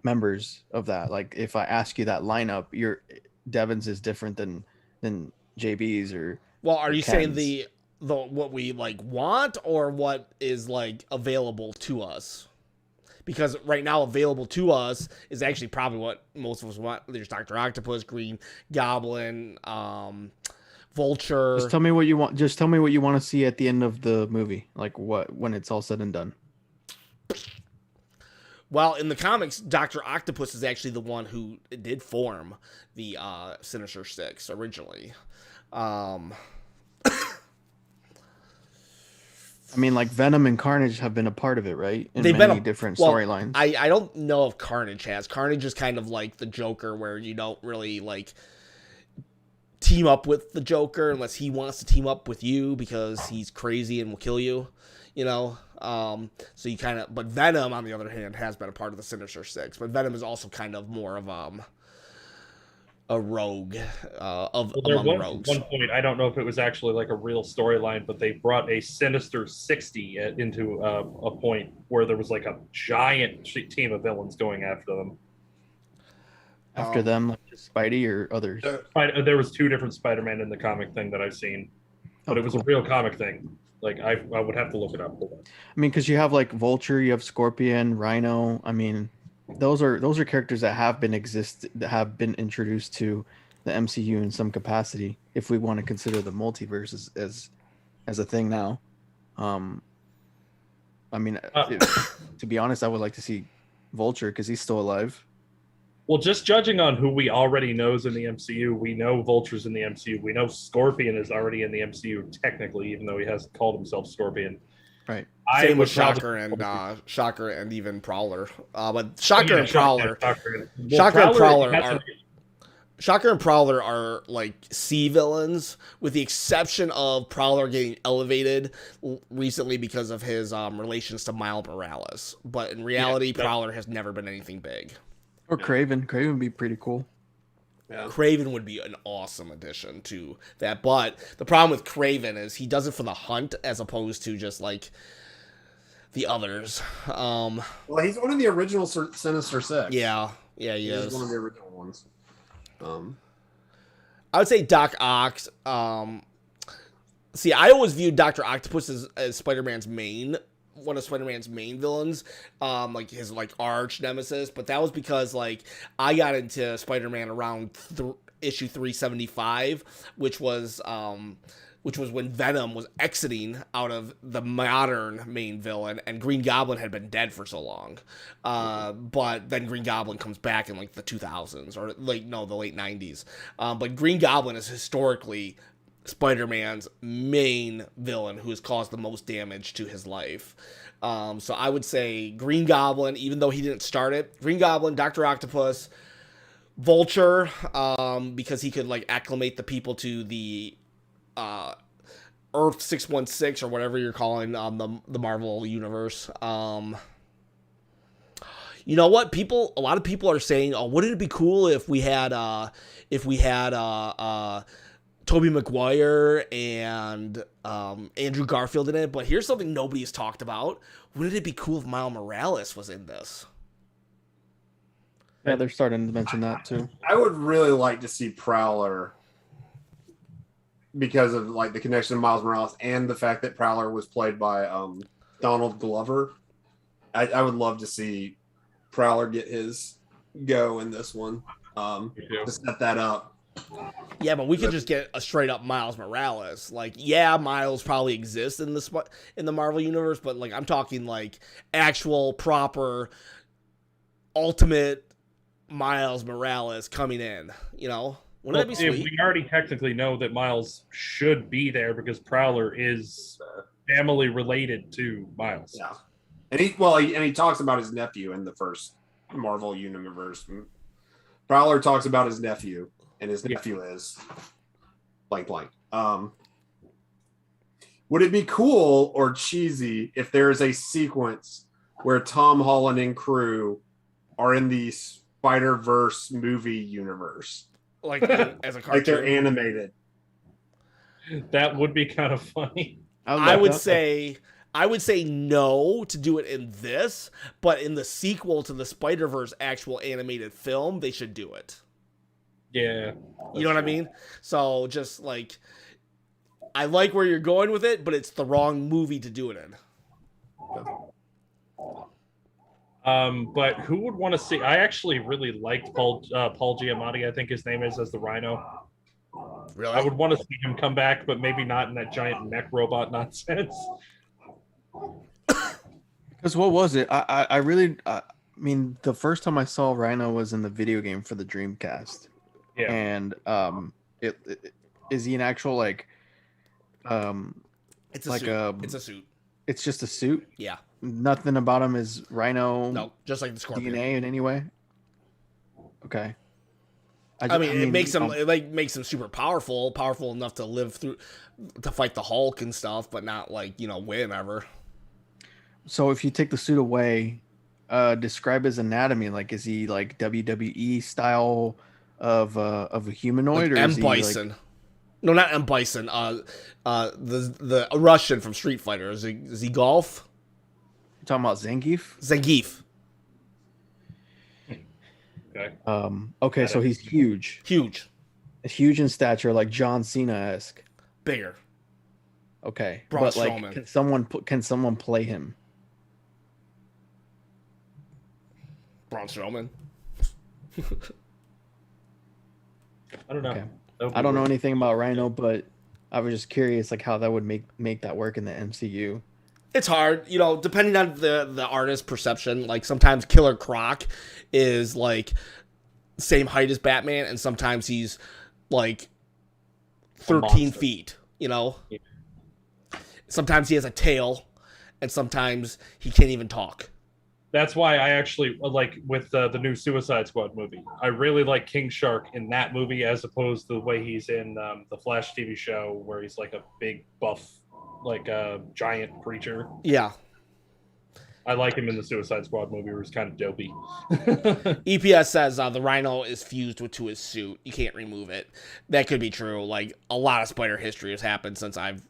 members of that. Like if I ask you that lineup, your Devin's is different than JB's or. Well, are you saying Ken's. the what we like want or what is like available to us? Because right now available to us is actually probably what most of us want. There's Dr. Octopus, Green Goblin, Vulture. Just tell me what you want. Just tell me what you want to see at the end of the movie. Like what when it's all said and done. Well, in the comics, Dr. Octopus is actually the one who did form the Sinister Six originally. I mean, like Venom and Carnage have been a part of it, right? In They've many been different well, storylines. I don't know if Carnage has. Carnage is kind of like the Joker, where you don't really like team up with the Joker unless he wants to team up with you because he's crazy and will kill you. You know, so you kind of. But Venom, on the other hand, has been a part of the Sinister Six. But Venom is also kind of more of a rogue among rogues. One point, I don't know if it was actually like a real storyline, but they brought a Sinister 60 into a point where there was like a giant team of villains going after them. After them, like Spidey or others. There was two different Spider-Man in the comic thing that I've seen, but it was a real comic thing. Like I would have to look it up. I mean, because you have like Vulture, you have Scorpion, Rhino. I mean, those are characters that have been introduced to the MCU in some capacity. If we want to consider the multiverse as a thing now, I mean, to be honest, I would like to see Vulture because he's still alive. Well, just judging on who we already knows in the MCU, we know Vulture's in the MCU. We know Scorpion is already in the MCU technically, even though he hasn't called himself Scorpion. Right. Same with Shocker and even Prowler. But Shocker and Prowler, Shocker and Prowler are like C villains, with the exception of Prowler getting elevated recently because of his relations to Miles Morales. But in reality, Prowler has never been anything big. Or Kraven. Kraven would be pretty cool. Yeah. Kraven would be an awesome addition to that. But the problem with Kraven is he does it for the hunt as opposed to just like the others. Well, he's one of the original Sinister Six. Yeah, he is. One of the original ones. I would say Doc Ock. See, I always viewed Dr. Octopus as Spider-Man's one of Spider-Man's main villains, like his like arch nemesis. But that was because like I got into Spider-Man around issue 375, which was when Venom was exiting out of the modern main villain, and Green Goblin had been dead for so long. But then Green Goblin comes back in like the 2000s or the late 90s. But Green Goblin is historically Spider-Man's main villain who has caused the most damage to his life. So I would say Green Goblin, even though he didn't start it, Green Goblin, Dr. Octopus, Vulture, because he could like acclimate the people to the Earth 616 or whatever you're calling the Marvel universe. You know what? A lot of people are saying, "Oh, wouldn't it be cool if we had Tobey Maguire and Andrew Garfield in it?" But here's something nobody's talked about. Wouldn't it be cool if Miles Morales was in this? Yeah, they're starting to mention that too. I would really like to see Prowler because of like the connection to Miles Morales and the fact that Prowler was played by Donald Glover. I would love to see Prowler get his go in this one. To set that up. Yeah, but we could just get a straight up Miles Morales. Like, yeah, Miles probably exists in the Marvel universe, but like I'm talking like actual proper ultimate Miles Morales coming in. You know, wouldn't that be sweet? We already technically know that Miles should be there because Prowler is family related to Miles. Yeah, and he talks about his nephew in the first Marvel universe. Prowler talks about his nephew, and his nephew is blank. Would it be cool or cheesy if there is a sequence where Tom Holland and crew are in the Spider-Verse movie universe? Like as a cartoon? Like they're animated. That would be kind of funny. I would say no to do it in this, but in the sequel to the Spider-Verse actual animated film, they should do it. Yeah. You know what I mean? So just like, I like where you're going with it, but it's the wrong movie to do it in. But who would want to see? I actually really liked Paul Giamatti, I think his name is, as the Rhino. Really? I would want to see him come back, but maybe not in that giant mech robot nonsense. Because what was it? I mean, the first time I saw Rhino was in the video game for the Dreamcast. Yeah. And is he an actual like It's a like suit. It's a suit. It's just a suit? Yeah. Nothing about him is Rhino. No, just like the Scorpion. DNA in any way. Okay. I mean, it makes him super powerful enough to live to fight the Hulk and stuff, but not like win ever. So if you take the suit away, describe his anatomy. Like, is he like WWE style of a humanoid, like or M. is he Bison? Like... No, not M. Bison. The Russian from Street Fighter. Is he Golf? You're talking about Zangief? Zangief. Okay. Okay, so he's huge. Huge. Huge in stature, like John Cena-esque. Bigger. Okay. Braun but like, Strowman. can someone play him? Braun Strowman. I don't know. Okay. I don't know anything about Rhino, but I was just curious, like how that would make that work in the MCU. It's hard, depending on the artist's perception. Like sometimes Killer Croc is like same height as Batman, and sometimes he's like 13 feet. Yeah. Sometimes he has a tail, and sometimes he can't even talk. That's why I actually like with the new Suicide Squad movie. I really like King Shark in that movie as opposed to the way he's in the Flash TV show, where he's like a big buff, like a giant creature. Yeah. I like him in the Suicide Squad movie where he's kind of dopey. EPS says the Rhino is fused to his suit. You can't remove it. That could be true. Like, a lot of Spider history has happened since I've,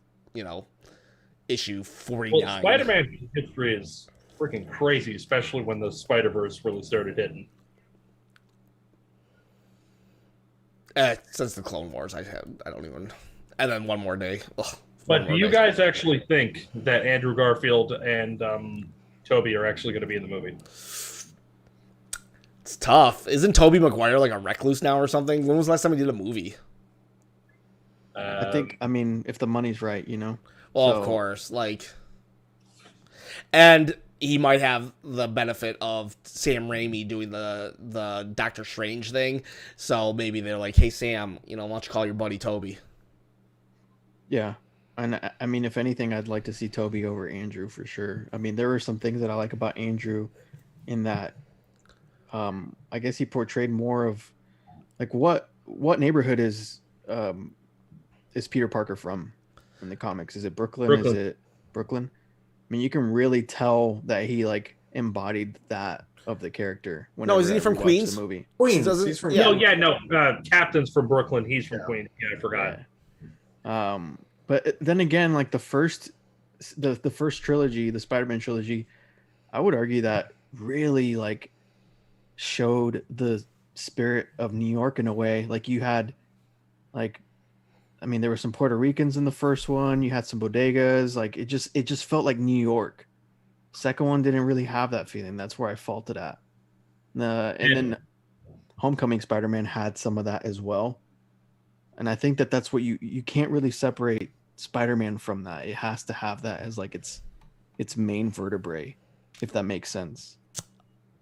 issue 49. Well, Spider-Man history is freaking crazy, especially when the Spider-Verse really started hitting. Since the Clone Wars, I don't even... And then One More Day. Ugh, but do you guys actually think that Andrew Garfield and Toby are actually going to be in the movie? It's tough. Isn't Tobey Maguire like a recluse now or something? When was the last time he did a movie? I think, if the money's right, Well, so... of course. And he might have the benefit of Sam Raimi doing the Doctor Strange thing. So maybe they're like, hey, Sam, why don't you call your buddy Toby? Yeah. And if anything, I'd like to see Toby over Andrew for sure. There were some things that I like about Andrew in that I guess he portrayed more of like what neighborhood is Peter Parker from in the comics? Is it Brooklyn? Is it Brooklyn? You can really tell that he like embodied that of the character. No, isn't he from Queens? The movie. Queens. He's from Captain's from Brooklyn. He's from Queens. Yeah, I forgot. Yeah. But then again, like the first trilogy, the Spider-Man trilogy, I would argue that really like showed the spirit of New York in a way. Like you had like, there were some Puerto Ricans in the first one. You had some bodegas. Like it just felt like New York. Second one didn't really have that feeling. That's where I faulted at. And then Homecoming Spider-Man had some of that as well. And I think that that's what you can't really separate Spider-Man from that. It has to have that as like its main vertebrae, if that makes sense.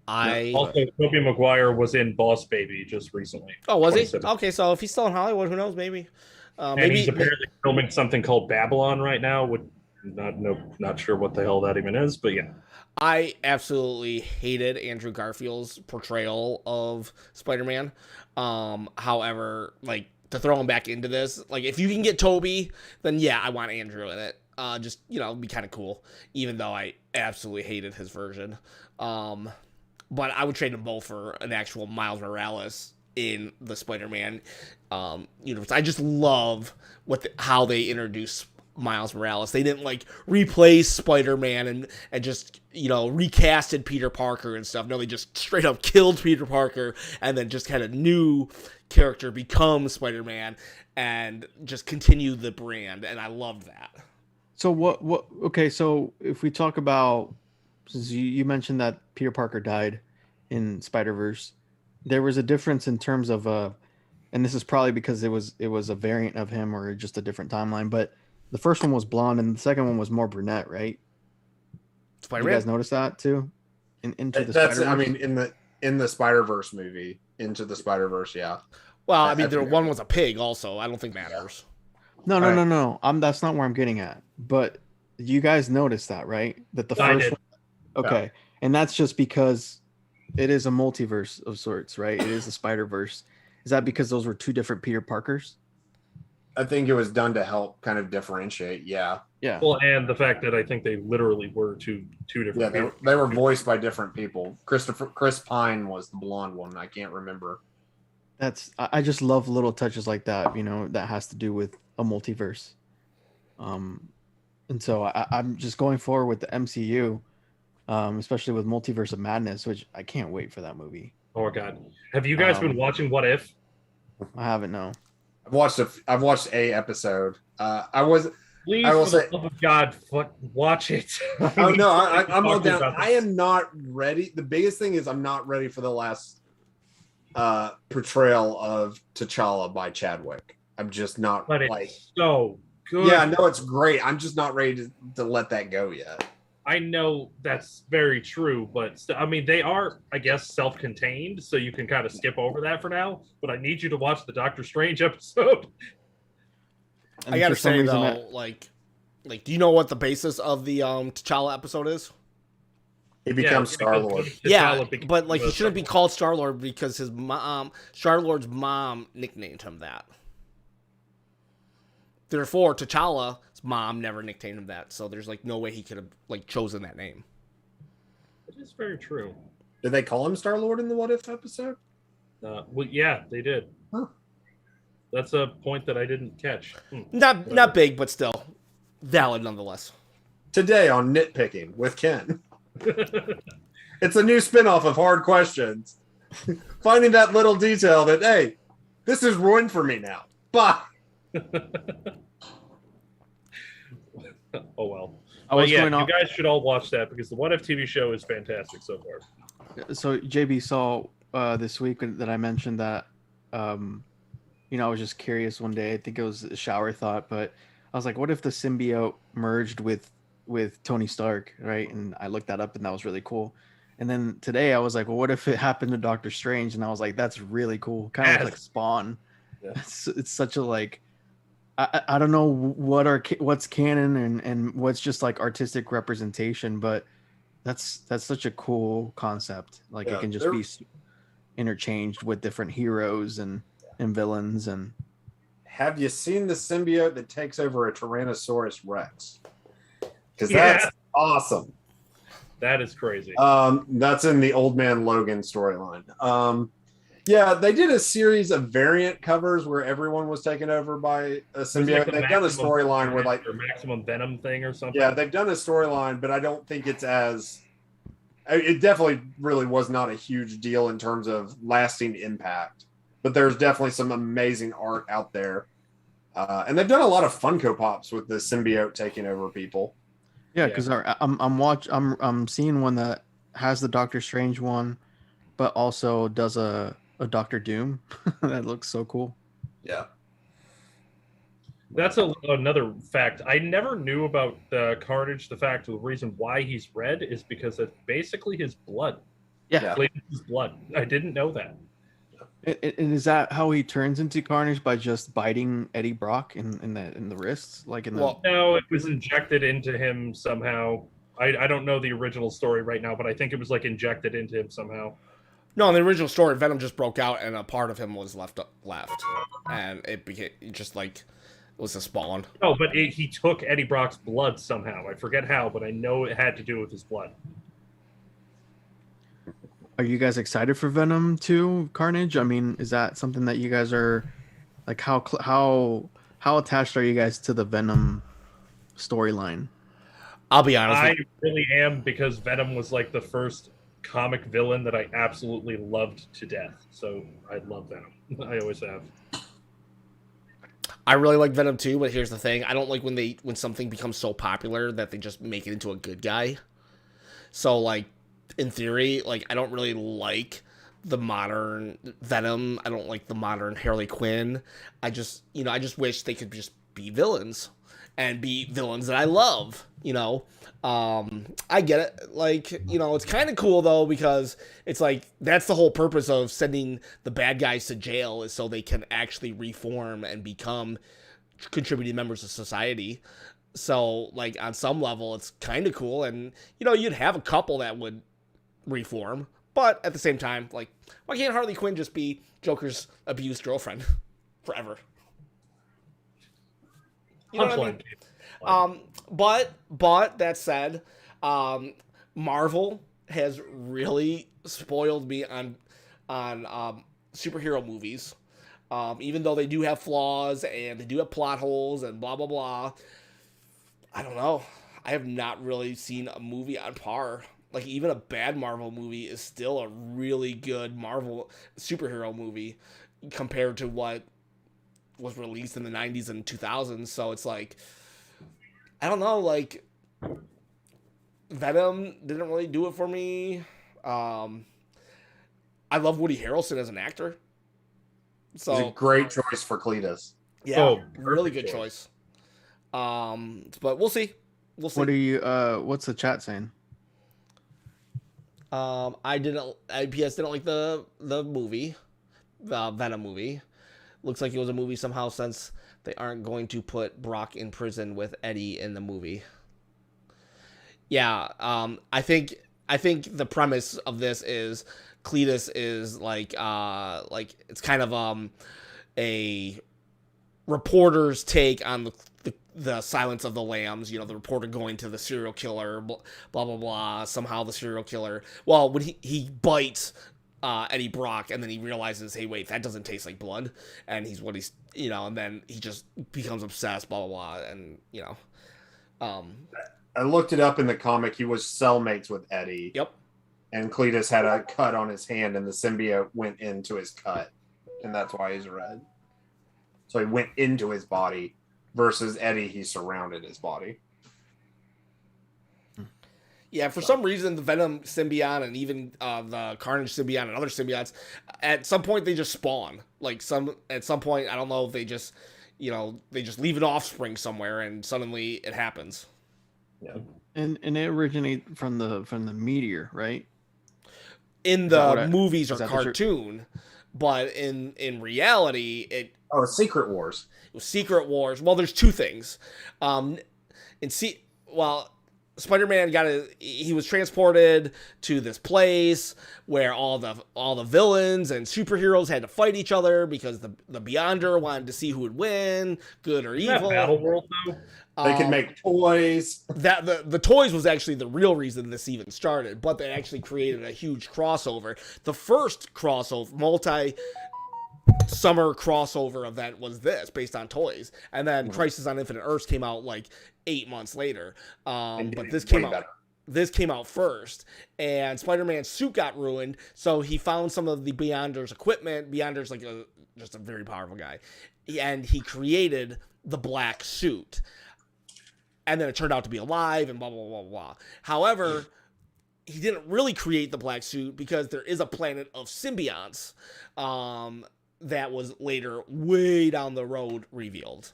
Also, Tobey Maguire was in Boss Baby just recently. Oh, was he? 2017. Okay, so if he's still in Hollywood, who knows? Maybe. And Maybe he's apparently filming something called Babylon right now. With not sure what the hell that even is, but yeah. I absolutely hated Andrew Garfield's portrayal of Spider-Man. However, like to throw him back into this, like if you can get Toby, then yeah, I want Andrew in it. Just be kind of cool. Even though I absolutely hated his version. But I would trade them both for an actual Miles Morales in the Spider-Man universe. I just love how they introduce Miles Morales. They didn't like replace Spider-Man and just recasted Peter Parker and stuff. No, they just straight up killed Peter Parker and then just kind of new character become Spider-Man and just continue the brand. And I love that. So what okay, so if we talk about, since you mentioned that Peter Parker died in Spider-Verse, there was a difference in terms of and this is probably because it was a variant of him or just a different timeline, but the first one was blonde and the second one was more brunette, right? Spider-Man? You guys notice that too? Into the That's Spider-Verse? I mean in the Spider-Verse movie, Into the Spider-Verse, yeah. Well, I mean, one was a pig also. I don't think matters. No. That's not where I'm getting at. But you guys noticed that, right? That the first one. Okay. Yeah. And that's just because it is a multiverse of sorts, right? It is a Spider-Verse. Is that because those were two different Peter Parkers? I think it was done to help kind of differentiate. Yeah. Yeah. Well, and the fact that I think they literally were two different. Yeah, they were voiced by different people. Chris Pine was the blonde one. I can't remember. I just love little touches like that. That has to do with a multiverse. And so I'm just going forward with the MCU, especially with Multiverse of Madness, which I can't wait for that movie. Oh my God. Have you guys been watching What If? I haven't, no. I've watched a episode. Please, I will for say, the love of God, watch it. Oh no, I'm all down. I am not ready. The biggest thing is I'm not ready for the last portrayal of T'Challa by Chadwick. I'm just not. But it's so good. Yeah, I know it's great. I'm just not ready to let that go yet. I know that's very true, but I mean, they are, I guess, self-contained, so you can kind of skip over that for now. But I need you to watch the Doctor Strange episode. And I gotta say though, like, do you know what the basis of the T'Challa episode is? He becomes Star-Lord. Yeah, but like he shouldn't be called Star-Lord because his mom, Star-Lord's mom, nicknamed him that. Therefore, T'Challa's mom never nicknamed him that, so there's like no way he could have like chosen that name. It is very true. Did they call him Star-Lord in the What If episode? Well, yeah, they did. Huh. That's a point that I didn't catch. Not big, but still valid nonetheless. Today on Nitpicking with Ken. It's a new spinoff of Hard Questions. Finding that little detail that, hey, this is ruined for me now. Bye. Oh well. You guys should all watch that because the What If TV show is fantastic so far. So JB saw this week that I mentioned that I was just curious one day. I think it was a shower thought, but I was like, what if the symbiote merged with Tony Stark, right? And I looked that up and that was really cool. And then today I was like, well, what if it happened to Doctor Strange? And I was like, that's really cool. Kind of like Spawn. Yeah. It's such a like, I don't know what's canon and what's just like artistic representation, but that's such a cool concept. Like it can just be interchanged with different heroes and villains. And have you seen the symbiote that takes over a Tyrannosaurus Rex? Because that's awesome. That is crazy. That's in the Old Man Logan storyline. Yeah, they did a series of variant covers where everyone was taken over by a symbiote. Like they've done a storyline where like Maximum Venom thing or something. Yeah, they've done a storyline, but I don't think it's as. It definitely really was not a huge deal in terms of lasting impact. But there's definitely some amazing art out there, and they've done a lot of Funko Pops with the symbiote taking over people. Yeah, because I'm seeing one that has the Doctor Strange one, but also does a a Doctor Doom. That looks so cool. Yeah. That's another fact. I never knew about Carnage. The reason why he's red is because it's basically his blood. Yeah. His blood. I didn't know that. And is that how he turns into Carnage, by just biting Eddie Brock in the wrists, like in the? Well, No, it was injected into him somehow. I don't know the original story right now, but I think it was like injected into him somehow. no, in the original story, Venom just broke out and a part of him was left, and it became just like it was a spawn. No, but he took Eddie Brock's blood somehow. I forget how, but I know it had to do with his blood. Are you guys excited for Venom 2 Carnage? I mean, is that something that you guys are like? How attached are you guys to the Venom storyline? I'll be honest. I really am, because Venom was like the first comic villain that I absolutely loved to death. So I love Venom. I always have. I really like Venom too, but here's the thing: I don't like when something becomes so popular that they just make it into a good guy. So like, in theory, like I don't really like the modern Venom. I don't like the modern Harley Quinn. I just wish they could just be villains and be villains that I love. I get it. Like, it's kind of cool though, because it's like that's the whole purpose of sending the bad guys to jail, is so they can actually reform and become contributing members of society. So like on some level, it's kind of cool, and you'd have a couple that would reform, but at the same time, like, why can't Harley Quinn just be Joker's abused girlfriend forever? You know what I mean? But that said, Marvel has really spoiled me on superhero movies. Even though they do have flaws and they do have plot holes and blah blah blah. I don't know. I have not really seen a movie on par. Like, even a bad Marvel movie is still a really good Marvel superhero movie compared to what was released in the 90s and 2000s. So it's like, I don't know, like, Venom didn't really do it for me. I love Woody Harrelson as an actor. So He's a great choice for Cletus. yeah, really good choice. But we'll see. We'll see. What are you? What's the chat saying? IPS didn't like the movie, the Venom movie. Looks like it was a movie somehow, since they aren't going to put Brock in prison with Eddie in the movie. Yeah, I think the premise of this is Cletus is like it's kind of a reporter's take on the Silence of the Lambs. The reporter going to the serial killer, blah blah blah. Somehow the serial killer, well, when he bites Eddie Brock, and then he realizes, hey, wait, that doesn't taste like blood, and and then he just becomes obsessed, blah blah blah, and I looked it up in the comic. He was cellmates with Eddie. Yep. And Cletus had a cut on his hand, and the symbiote went into his cut, and that's why he's red. So he went into his body, versus Eddie, he surrounded his body. Yeah, for some reason, the Venom symbiote and even the Carnage symbiote and other symbiotes, at some point they just spawn. At some point, I don't know if they just, they just leave an offspring somewhere, and suddenly it happens. Yeah. And it originated from the meteor, right? In the movies or cartoon, but in reality, it Secret Wars. It was Secret Wars. Well, there's two things. Spider-Man he was transported to this place where all the villains and superheroes had to fight each other because the Beyonder wanted to see who would win, good or evil. Battle World though. They could make toys. That the toys was actually the real reason this even started, but they actually created a huge crossover. The first crossover, summer crossover event was this, based on toys, and then Crisis on Infinite Earths came out like 8 months later. But this came out. Better. This came out first, and Spider-Man's suit got ruined, so he found some of the Beyonder's equipment. Beyonder's like just a very powerful guy, and he created the black suit. And then it turned out to be alive, and blah blah blah blah. However, he didn't really create the black suit because there is a planet of symbionts that was later way down the road revealed.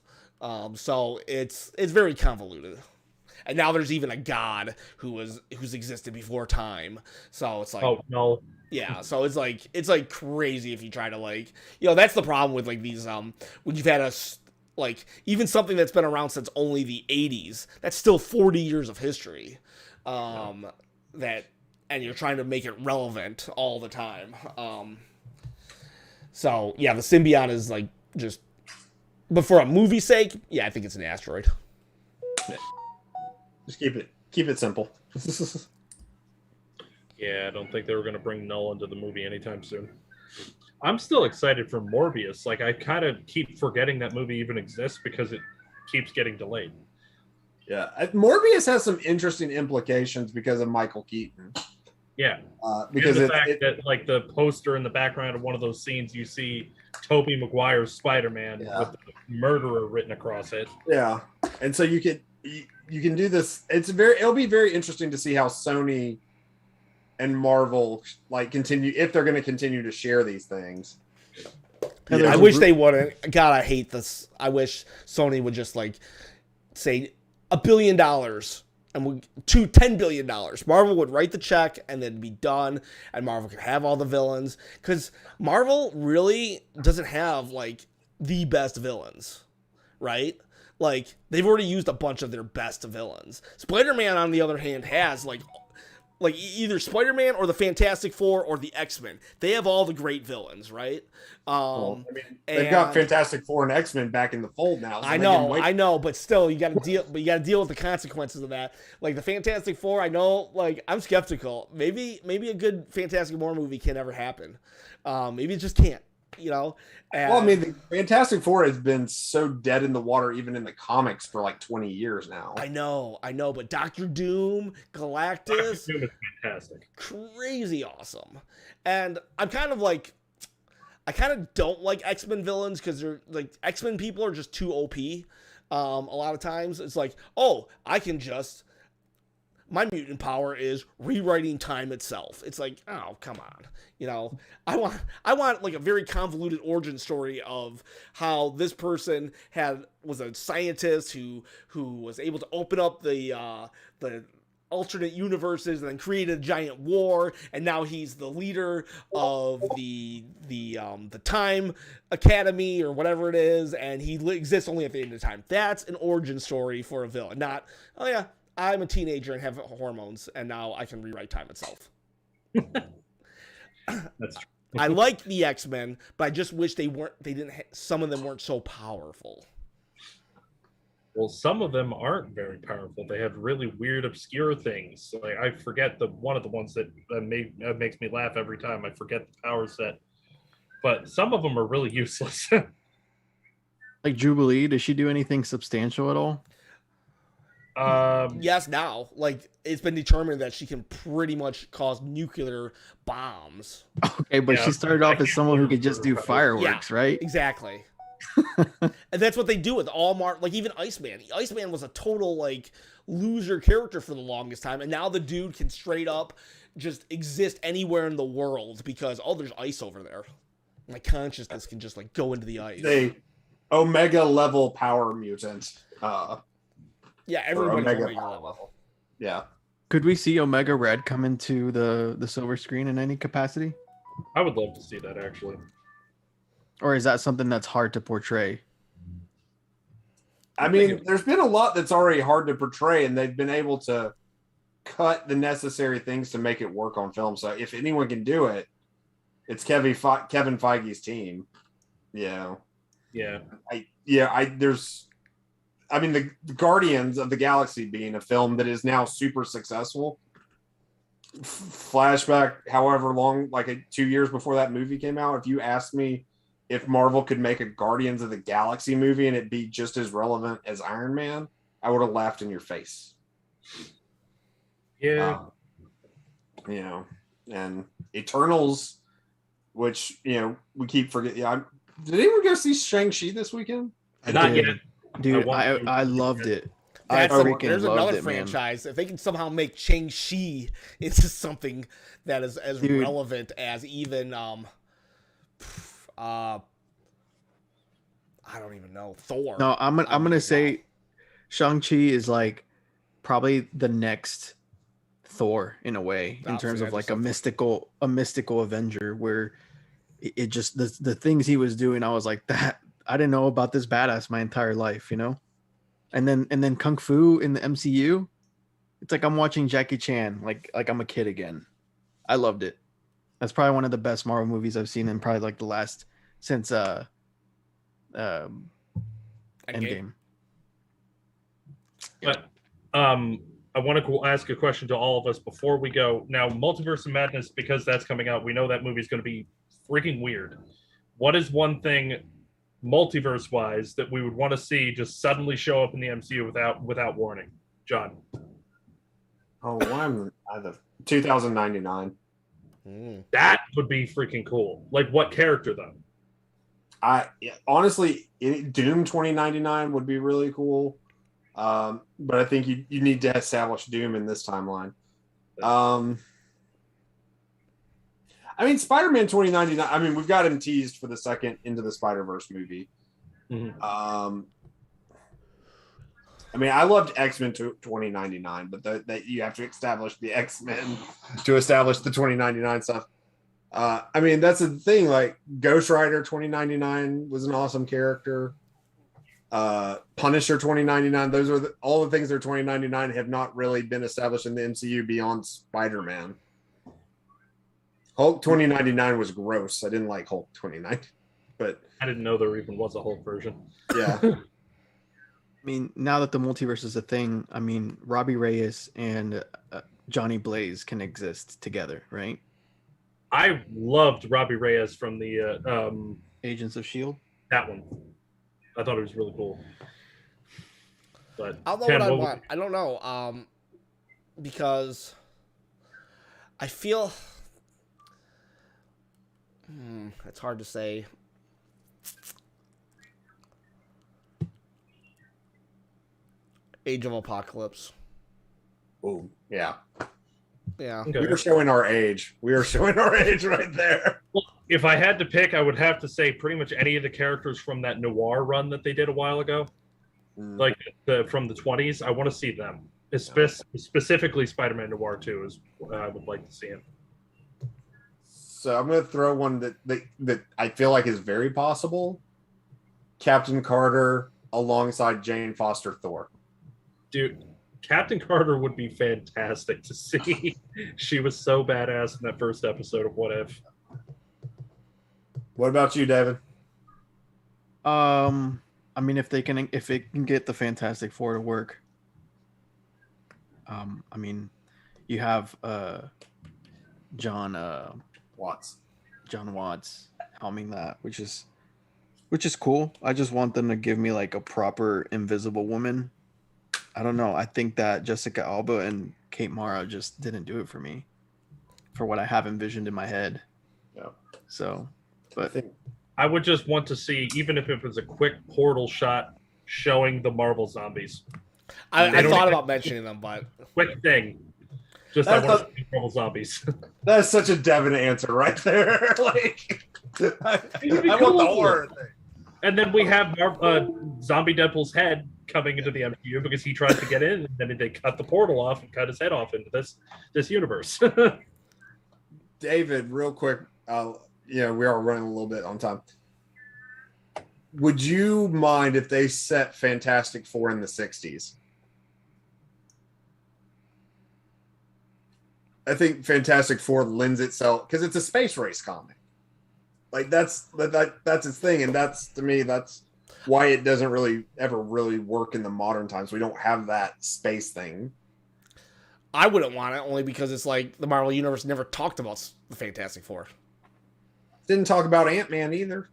So it's very convoluted. And now there's even a god who's existed before time. So it's like, Oh no. yeah, so it's like crazy if you try to like, that's the problem with like these when you've had like even something that's been around since only the 80s, that's still 40 years of history. That, and you're trying to make it relevant all the time. So yeah, the symbiote is like just, but for a movie's sake, yeah, I think it's an asteroid. Just keep it simple. Yeah, I don't think they were going to bring Null into the movie anytime soon. I'm still excited for Morbius. Like, I kind of keep forgetting that movie even exists because it keeps getting delayed. Yeah, Morbius has some interesting implications because of Michael Keaton. Yeah, because the fact that like the poster in the background of one of those scenes, you see Tobey Maguire's Spider-Man with the murderer written across it. Yeah, and so you can do this. It'll be very interesting to see how Sony and Marvel like continue, if they're going to continue to share these things. I wish they wouldn't. God, I hate this. I wish Sony would just like say $1 billion and $10 billion. Marvel would write the check and then be done, and Marvel could have all the villains, because Marvel really doesn't have like the best villains, right? Like, they've already used a bunch of their best villains. Spider-Man, on the other hand, has like either Spider-Man or the Fantastic Four or the X-Men. They have all the great villains, right? They've got Fantastic Four and X-Men back in the fold now. So I know, but still, you got to deal with the consequences of that. Like the Fantastic Four, I know, like I'm skeptical. Maybe a good Fantastic Four movie can never happen. Maybe it just can't. And, well, I mean, the Fantastic Four has been so dead in the water, even in the comics, for like 20 years now. I know, but Doctor Doom, Galactus, Doctor Doom is fantastic, crazy awesome. And I kind of don't like X-Men villains because they're like, X-Men people are just too OP. A lot of times it's like, oh, my mutant power is rewriting time itself. It's like, oh, come on. I want like a very convoluted origin story of how this person was a scientist who was able to open up the alternate universes and then created a giant war, and now he's the leader of the Time Academy or whatever it is, and he exists only at the end of time. That's an origin story for a villain, not, oh yeah, I'm a teenager and have hormones, and now I can rewrite time itself. That's true. I like the X-Men, but I just wish some of them weren't so powerful. Well, some of them aren't very powerful. They have really weird, obscure things. Like, I forget one of the ones that makes me laugh every time. I forget the power set, but some of them are really useless. Like Jubilee, does she do anything substantial at all? Yes, now. Like, it's been determined that she can pretty much cause nuclear bombs. Okay, but she started off as someone who could just do fireworks, right? Exactly. And that's what they do with all like even Iceman. Iceman was a total like loser character for the longest time, and now the dude can straight up just exist anywhere in the world because there's ice over there. My consciousness can just like go into the ice. They Omega level power mutant. Yeah, everybody's Omega Omega power level. Yeah. Could we see Omega Red come into the silver screen in any capacity? I would love to see that, actually. Or is that something that's hard to portray? I mean, there's been a lot that's already hard to portray, and they've been able to cut the necessary things to make it work on film. So if anyone can do it, it's Kevin Feige's team. Yeah. Yeah. The Guardians of the Galaxy being a film that is now super successful. Flashback, however long, like 2 years before that movie came out, if you asked me if Marvel could make a Guardians of the Galaxy movie and it be just as relevant as Iron Man, I would have laughed in your face. Yeah. And Eternals, which, we keep forgetting. Did anyone go see Shang-Chi this weekend? Dude, I loved it. I freaking there's loved another it, man. franchise. If they can somehow make Shang-Chi into something that is as Dude. relevant as even I don't even know, Thor. No, I'm gonna say Shang-Chi is like probably the next Thor in a way, in terms of like a mystical Avenger, where it just the things he was doing, I was like, that I didn't know about this badass my entire life, you know. And then Kung Fu in the MCU, it's like I'm watching Jackie Chan, like I'm a kid again. I loved it. That's probably one of the best Marvel movies I've seen in probably like the last since Endgame. But I want to ask a question to all of us before we go. Now, Multiverse of Madness, because that's coming out, we know that movie's going to be freaking weird. What is one thing, multiverse-wise, that we would want to see just suddenly show up in the MCU without warning? John. Oh, I'm either 2099. That would be freaking cool. Like, what character, though? Honestly, Doom 2099 would be really cool. But I think you need to establish Doom in this timeline. I mean, Spider-Man 2099. I mean, we've got him teased for the second Into the Spider-Verse movie. Mm-hmm. I mean, I loved X-Men 2099, but that you have to establish the X-Men to establish the 2099 stuff. I mean, that's the thing. Like Ghost Rider 2099 was an awesome character. Punisher 2099. Those are all the things that are 2099 have not really been established in the MCU beyond Spider-Man. Hulk 2099 was gross. I didn't like Hulk 29, but I didn't know there even was a Hulk version. Yeah. I mean, now that the multiverse is a thing, I mean, Robbie Reyes and Johnny Blaze can exist together, right? I loved Robbie Reyes from the Agents of S.H.I.E.L.D. That one. I thought it was really cool. But I don't know what I want. I don't know. Because I feel it's hard to say. Age of Apocalypse. Oh, yeah. Yeah. Okay. We are showing our age. We are showing our age right there. Well, if I had to pick, I would have to say pretty much any of the characters from that noir run that they did a while ago, like from the 20s. I want to see them. Specifically, Spider-Man Noir 2 is what I would like to see him. So I'm going to throw one that I feel like is very possible. Captain Carter alongside Jane Foster Thor. Dude, Captain Carter would be fantastic to see. She was so badass in that first episode of What If. What about you, David? I mean, if it can get the Fantastic Four to work. I mean, you have John Watts helming that, which is cool. I just want them to give me like a proper Invisible Woman. I don't know. I think that Jessica Alba and Kate Mara just didn't do it for me, for what I have envisioned in my head. Yeah. So, but I would just want to see, even if it was a quick portal shot showing the Marvel zombies. I thought about mentioning them, but quick thing. Just I want to see Marvel zombies. That's such a Devin answer right there. Like, I want the horror thing. And then we have Zombie Deadpool's head coming into the MCU because he tries to get in, and then they cut the portal off and cut his head off into this universe. David, real quick, we are running a little bit on time. Would you mind if they set Fantastic Four in the 60s? I think Fantastic Four lends itself because it's a space race comic. Like that's its thing, and that's why it doesn't really ever really work in the modern times. We don't have that space thing. I wouldn't want it only because it's like the Marvel Universe never talked about the Fantastic Four. Didn't talk about Ant-Man either.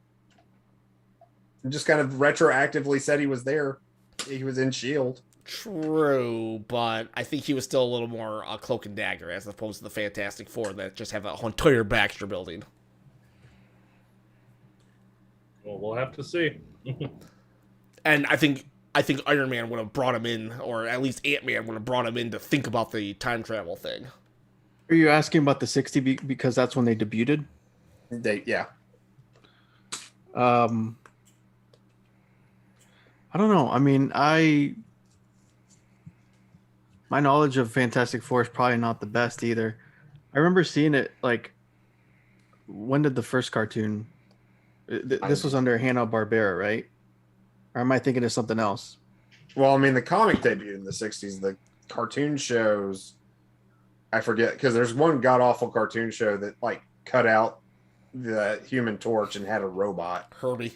Just kind of retroactively said he was there. He was in S.H.I.E.L.D. True, but I think he was still a little more cloak and dagger as opposed to the Fantastic Four that just have a entire Baxter building. Well, we'll have to see. And I think I think Iron Man would have brought him in, or at least Ant-Man would have brought him in to think about the time travel thing. Are you asking about the 60 because that's when they debuted? Yeah. I don't know. I mean, my knowledge of Fantastic Four is probably not the best either. I remember seeing it like, when did the first cartoon? This was under Hanna-Barbera, right? Or am I thinking of something else? Well, I mean, the comic debuted in the 60s. The cartoon shows, I forget, because there's one god-awful cartoon show that, like, cut out the Human Torch and had a robot. Herbie.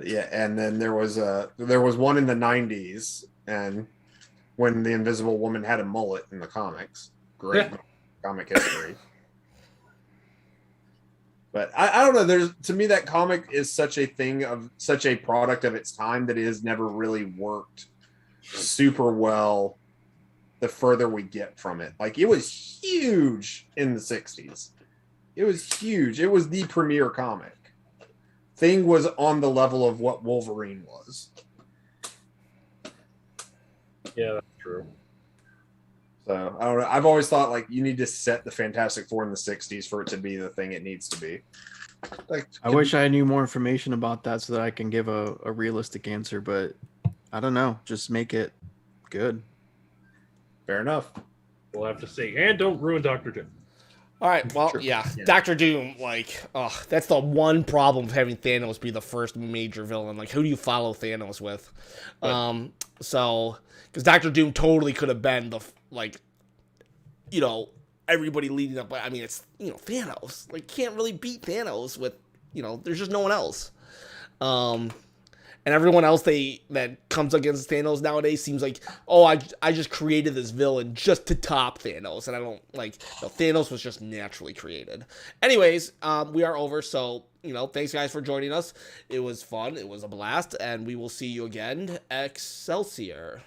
Yeah, and then there was one in the 90s, and when the Invisible Woman had a mullet in the comics. Great comic history. But I don't know. To me, that comic is such a product of its time that it has never really worked super well the further we get from it. Like, it was huge in the 60s. It was huge. It was the premier comic. Thing was on the level of what Wolverine was. Yeah, that's true. So I don't know. I've always thought like you need to set the Fantastic Four in the 60s for it to be the thing it needs to be. Like, I wish I knew more information about that so that I can give a realistic answer, but I don't know. Just make it good. Fair enough. We'll have to see. And don't ruin Dr. Doom. All right, well, Sure. yeah, Yeah. Doctor Doom, like, that's the one problem of having Thanos be the first major villain. Like, who do you follow Thanos with? Right. Because Doctor Doom totally could have been everybody leading up. I mean, it's, Thanos. Like, can't really beat Thanos with, there's just no one else. And everyone else that comes against Thanos nowadays seems like, I just created this villain just to top Thanos, and I don't Thanos was just naturally created. Anyways, we are over, so thanks guys for joining us. It was fun, it was a blast, and we will see you again. Excelsior.